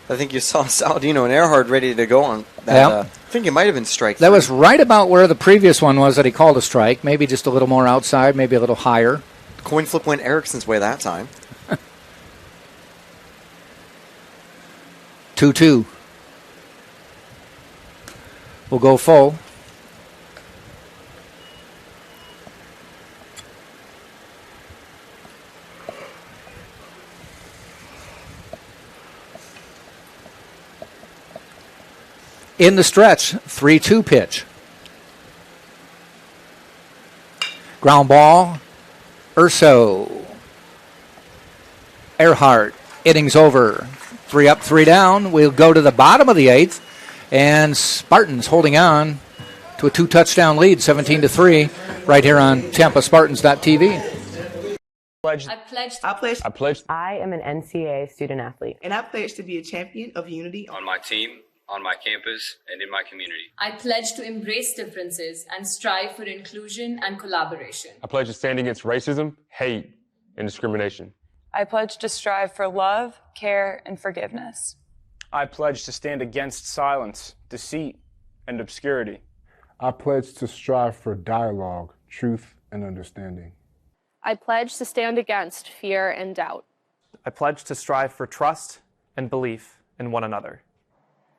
I think you saw Saladino and Eckerd ready to go on that. I think it might have been strike 3.
That was right about where the previous one was that he called a strike. Maybe just a little more outside, maybe a little higher.
Coin flip went Erickson's way that time.
2-2. We'll go full. In the stretch, 3-2 pitch. Ground ball, Urso. Earhart, innings over. 3 up, 3 down. We'll go to the bottom of the 8th, and Spartans holding on to a 2-touchdown lead, 17-3, right here on TampaSpartans.tv.
I am an NCAA student athlete.
And I pledge to be a champion of unity
on my team, on my campus, and in my community.
I pledge to embrace differences and strive for inclusion and collaboration.
I pledge to stand against racism, hate, and discrimination.
I pledge to strive for love, care, and forgiveness.
I pledge to stand against silence, deceit, and obscurity.
I pledge to strive for dialogue, truth, and understanding.
I pledge to stand against fear and doubt.
I pledge to strive for trust and belief in one another.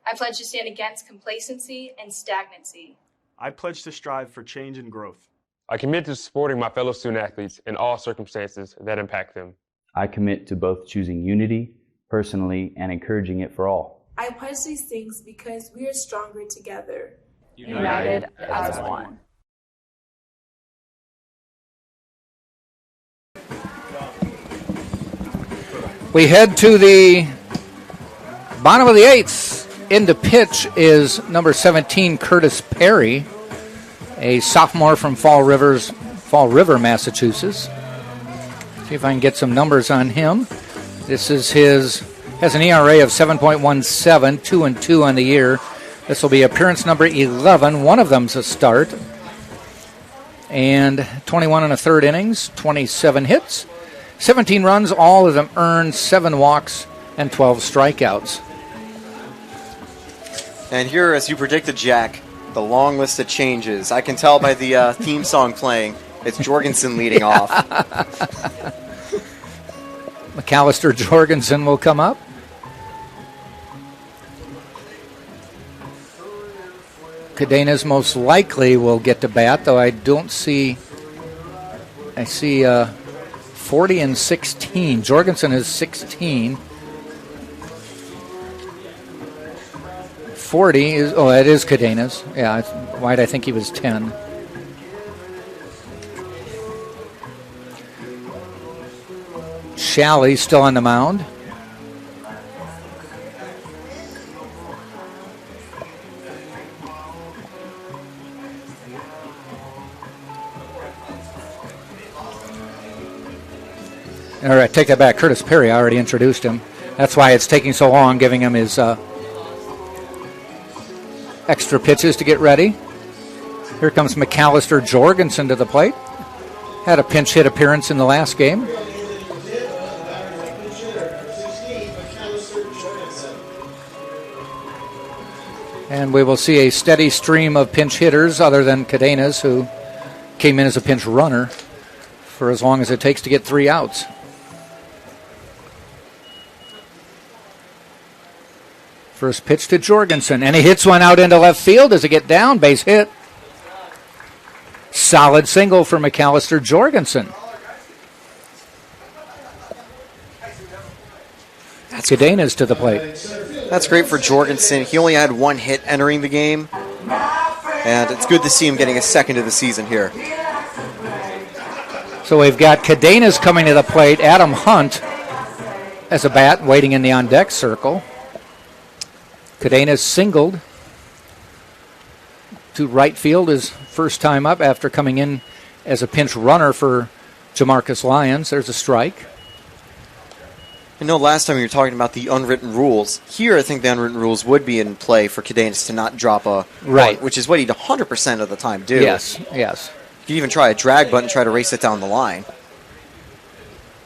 I pledge to stand against complacency and stagnancy.
I pledge to strive for change and growth.
I commit to supporting my fellow student athletes in all circumstances that impact them.
I commit to both choosing unity personally and encouraging it for all.
I pledge these things because we are stronger together.
United as one.
We head to the bottom of the eighth. Into pitch is number 17, Curtis Perry, a sophomore from Fall River, Massachusetts. See if I can get some numbers on him. This is has an ERA of 7.17, 2-2 on the year. This will be appearance number 11. One of them's a start. And 21 and a third innings, 27 hits, 17 runs, all of them earned, 7 walks, and 12 strikeouts.
And here, as you predicted, Jack, the long list of changes. I can tell by the theme song playing. It's Jorgensen leading off.
McAllister Jorgensen will come up. Cadenas most likely will get to bat, though I don't see. I see 40 and 16. Jorgensen is 16. 40 is, it is Cadenas. Yeah, why'd I think he was 10? Shalley still on the mound. All right, take that back. Curtis Perry, I already introduced him. That's why it's taking so long, giving him his extra pitches to get ready. Here comes McAllister Jorgensen to the plate. Had a pinch hit appearance in the last game. And we will see a steady stream of pinch hitters other than Cadenas, who came in as a pinch runner for as long as it takes to get 3 outs. First pitch to Jorgensen, and he hits one out into left field. Does it get down? Base hit. Solid single for McAllister Jorgensen. Cadenas to the plate.
That's great for Jorgensen. He only had 1 hit entering the game, and it's good to see him getting a second of the season here.
So we've got Cadenas coming to the plate. Adam Hunt as a bat waiting in the on-deck circle. Cadenas singled to right field his first time up after coming in as a pinch runner for Jamarcus Lyons. There's a strike.
I know last time you were talking about the unwritten rules. Here, I think the unwritten rules would be in play for Cadenas to not drop a
right,
bunt, which is what he'd 100% of the time do.
Yes.
You could even try a drag bunt and try to race it down the line.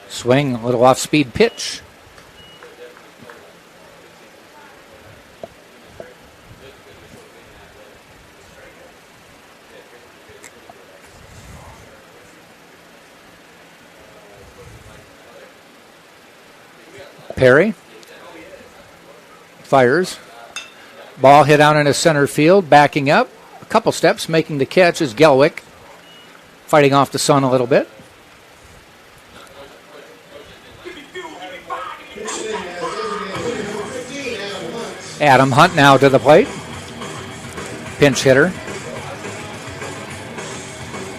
Swing, a little off-speed pitch. Perry fires. Ball hit out into center field. Backing up a couple steps, making the catch is Gelwick. Fighting off the sun a little bit. Adam Hunt now to the plate. Pinch hitter.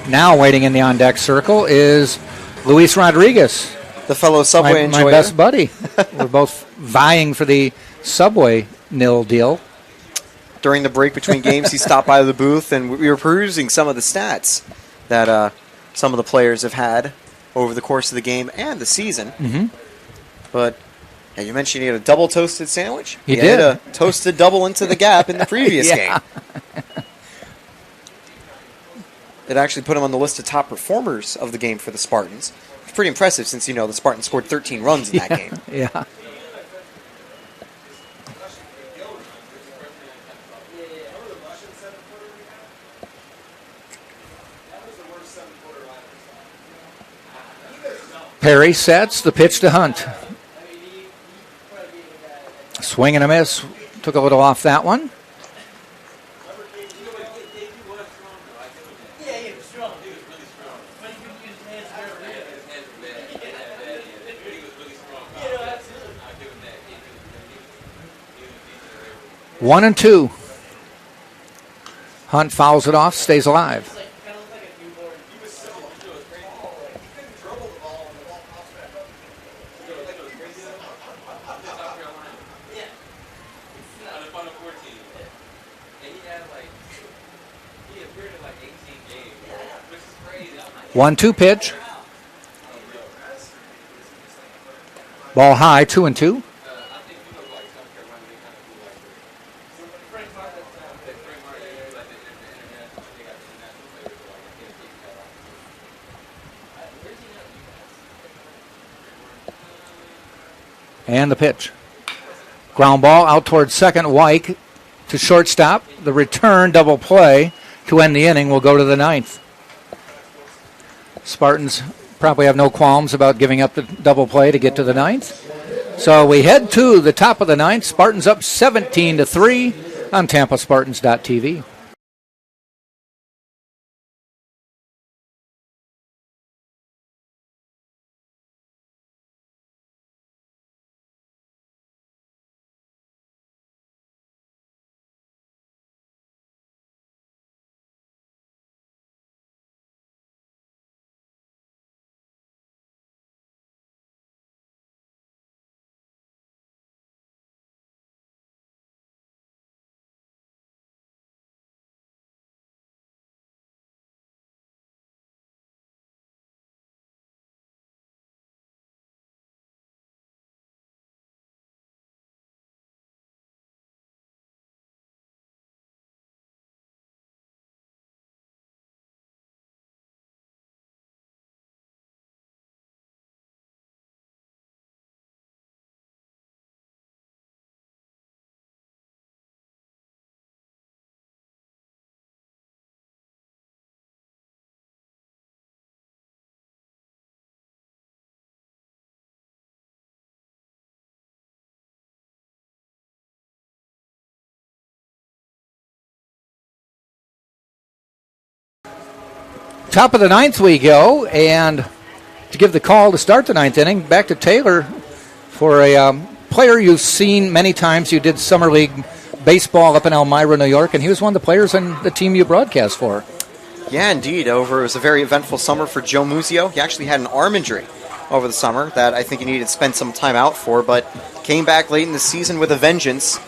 Now waiting in the on-deck circle is Luis Rodriguez.
The fellow Subway enjoyer.
My best buddy. We're both vying for the Subway nil deal.
During the break between games, he stopped by the booth, and we were perusing some of the stats that some of the players have had over the course of the game and the season.
Mm-hmm.
But you mentioned he had a double toasted sandwich.
He
had
did.
a toasted double into the gap in the previous game. It actually put him on the list of top performers of the game for the Spartans. It's pretty impressive since, the Spartans scored 13 runs in that game.
Yeah. Perry sets the pitch to Hunt. Swing and a miss. Took a little off that one. One and two. Hunt fouls it off, stays alive. One-two pitch. Ball high, 2-2. And the pitch. Ground ball out towards second. Wyke to shortstop. The return, double play to end the inning will go to the ninth. Spartans probably have no qualms about giving up the double play to get to the ninth. So we head to the top of the ninth. Spartans up 17-3 on TampaSpartans.tv. Top of the ninth we go, and to give the call to start the ninth inning, back to Taylor for a player you've seen many times. You did Summer League baseball up in Elmira, New York, and he was one of the players on the team you broadcast for.
Yeah, indeed. It was a very eventful summer for Joe Muzio. He actually had an arm injury over the summer that I think he needed to spend some time out for, but came back late in the season with a vengeance,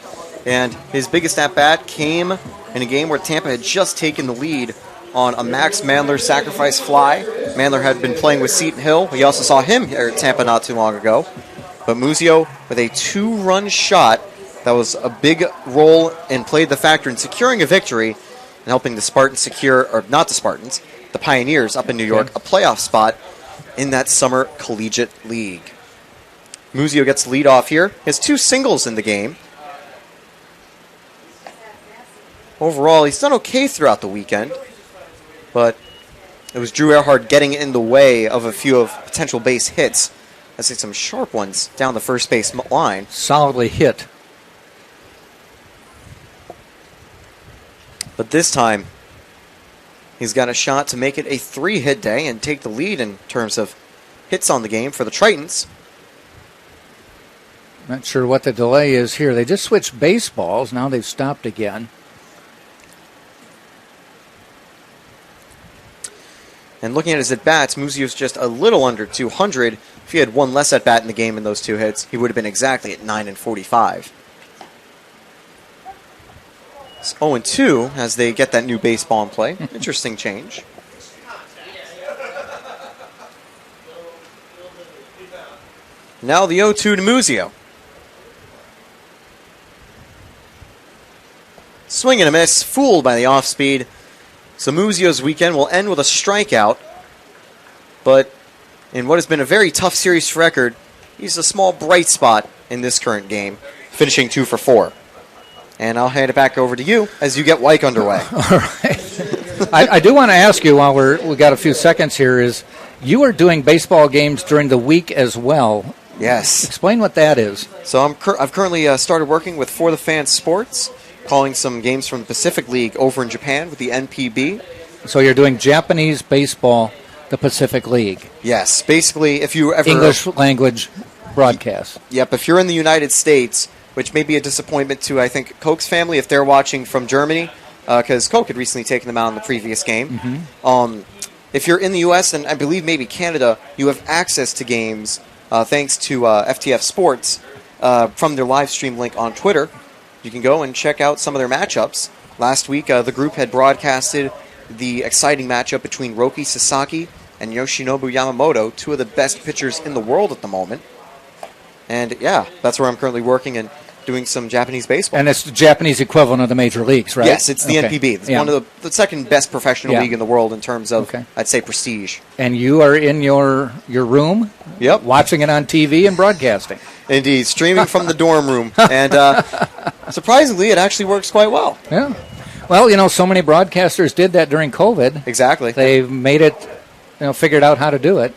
and his biggest at-bat came in a game where Tampa had just taken the lead on a Max Mandler sacrifice fly. Mandler had been playing with Seton Hill. We also saw him here at Tampa not too long ago. But Muzio with a 2-run shot that was a big role and played the factor in securing a victory and helping the Spartans secure, or not the Spartans, the Pioneers up in New York, a playoff spot in that Summer Collegiate League. Muzio gets the lead off here. He has 2 singles in the game. Overall, he's done okay throughout the weekend, but it was Drew Ehrhard getting in the way of a few of potential base hits. I see some sharp ones down the first base line.
Solidly hit.
But this time, he's got a shot to make it a 3-hit day and take the lead in terms of hits on the game for the Tritons.
Not sure what the delay is here. They just switched baseballs. Now they've stopped again.
And looking at his at-bats, Muzio's just a little under 200. If he had one less at-bat in the game in those 2 hits, he would have been exactly at 9-45. It's 0-2 as they get that new baseball in play. Interesting change. Now the 0-2 to Muzio. Swing and a miss, fooled by the off-speed. So Muzio's weekend will end with a strikeout, but in what has been a very tough series for Eckerd, he's a small bright spot in this current game, finishing 2 for 4. And I'll hand it back over to you as you get Wyke underway.
All right. I do want to ask you while we got a few seconds here is You are doing baseball games during the week as well.
Yes.
Explain what that is.
So I've currently started working with For the Fans Sports, calling some games from the Pacific League over in Japan with the NPB.
So you're doing Japanese baseball, the Pacific League.
Yes. Basically, if you ever...
English language broadcast.
Yep. If you're in the United States, which may be a disappointment to, I think, Koch's family if they're watching from Germany, because Koch had recently taken them out in the previous game.
Mm-hmm.
If you're in the U.S. and I believe maybe Canada, you have access to games thanks to FTF Sports from their live stream link on Twitter. You can go and check out some of their matchups. Last week, the group had broadcasted the exciting matchup between Roki Sasaki and Yoshinobu Yamamoto, two of the best pitchers in the world at the moment. And yeah, that's where I'm currently working and doing some Japanese baseball.
And it's the Japanese equivalent of the major leagues, right?
Yes, it's the NPB. It's one of the second best professional league in the world in terms of, I'd say, prestige.
And you are in your room, watching it on TV and broadcasting.
Indeed, streaming from the dorm room. And surprisingly, it actually works quite well.
Yeah. Well, so many broadcasters did that during COVID.
Exactly.
They made it, figured out how to do it.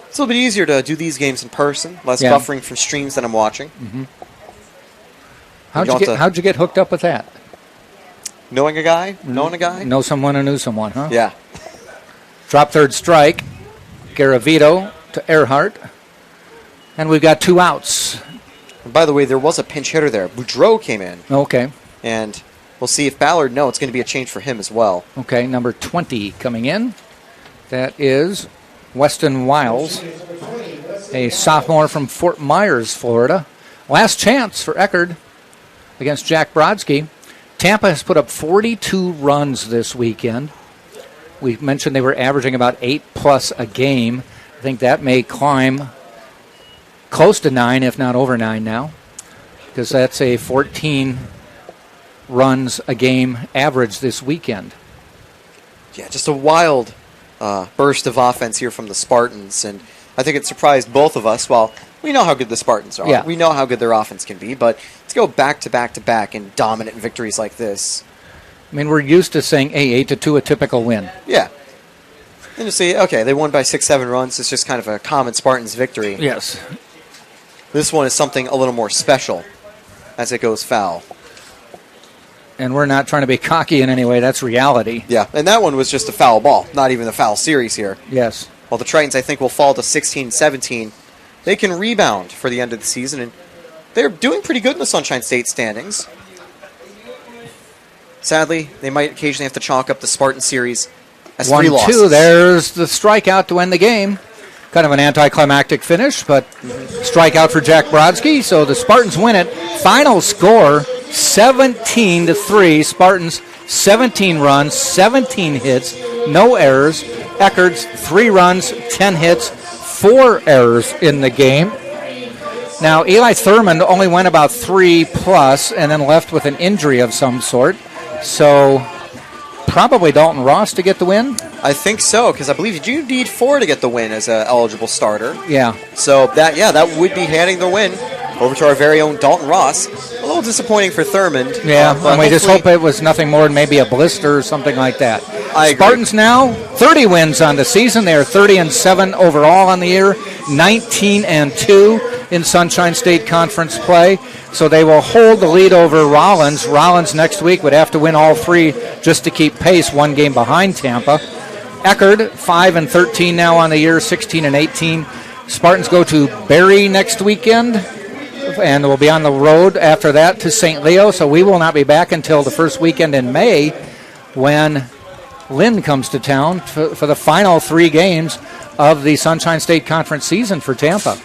It's a little bit easier to do these games in person, less buffering from streams that I'm watching.
Mm-hmm. How'd you get hooked up with that?
Knowing a guy? Knowing a guy?
Know someone who knew someone, huh?
Yeah.
Drop third strike. Garavito to Earhart. And we've got 2 outs.
And by the way, there was a pinch hitter there. Boudreau came in.
Okay.
And we'll see if Ballard, it's going to be a change for him as well.
Okay, number 20 coming in. That is Weston Wiles, a sophomore from Fort Myers, Florida. Last chance for Eckerd against Jack Brodsky. Tampa has put up 42 runs this weekend. We mentioned they were averaging about 8+ a game. I think that may climb close to 9, if not over 9 now, because that's a 14 runs a game average this weekend.
Yeah, just a wild burst of offense here from the Spartans, and I think it surprised both of us. Well, we know how good the Spartans are.
Yeah.
We know how good their offense can be, but to go back to back to back in dominant victories like this.
I mean, we're used to saying, 8-2, a typical win.
Yeah. And you say, okay, they won by 6-7 runs. It's just kind of a common Spartans victory.
Yes.
This one is something a little more special as it goes foul.
And we're not trying to be cocky in any way. That's reality.
Yeah, and that one was just a foul ball, not even a foul series here.
Yes.
Well, the Tritons, I think, will fall to 16-17. They can rebound for the end of the season, and they're doing pretty good in the Sunshine State standings. Sadly, they might occasionally have to chalk up the Spartan series as 3 losses.
1-2, there's the strikeout to end the game. Kind of an anticlimactic finish, but strikeout for Jack Brodsky, so the Spartans win it. Final score, 17-3. Spartans, 17 runs, 17 hits, no errors. Eckerd's 3 runs, 10 hits, 4 errors in the game. Now, Eli Thurman only went about 3+ and then left with an injury of some sort. So probably Dalton Ross to get the win?
I think so, because I believe you need 4 to get the win as an eligible starter.
Yeah.
So that would be handing the win over to our very own Dalton Ross. A little disappointing for Thurman.
Yeah, and we just hope it was nothing more than maybe a blister or something like that.
I agree.
Spartans now, 30 wins on the season. They are 30-7 overall on the year, 19-2 in Sunshine State Conference play. So they will hold the lead over Rollins. Rollins next week would have to win all 3 just to keep pace, 1 game behind Tampa. Eckerd, 5-13 now on the year, 16-18. Spartans go to Barrie next weekend, and we'll be on the road after that to St. Leo. So we will not be back until the first weekend in May when Lynn comes to town for the final 3 games of the Sunshine State Conference season for Tampa.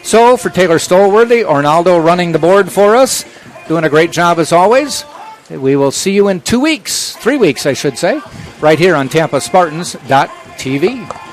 So for Taylor Stolworthy, Arnaldo running the board for us, doing a great job as always. We will see you in 3 weeks, I should say, right here on TampaSpartans.tv.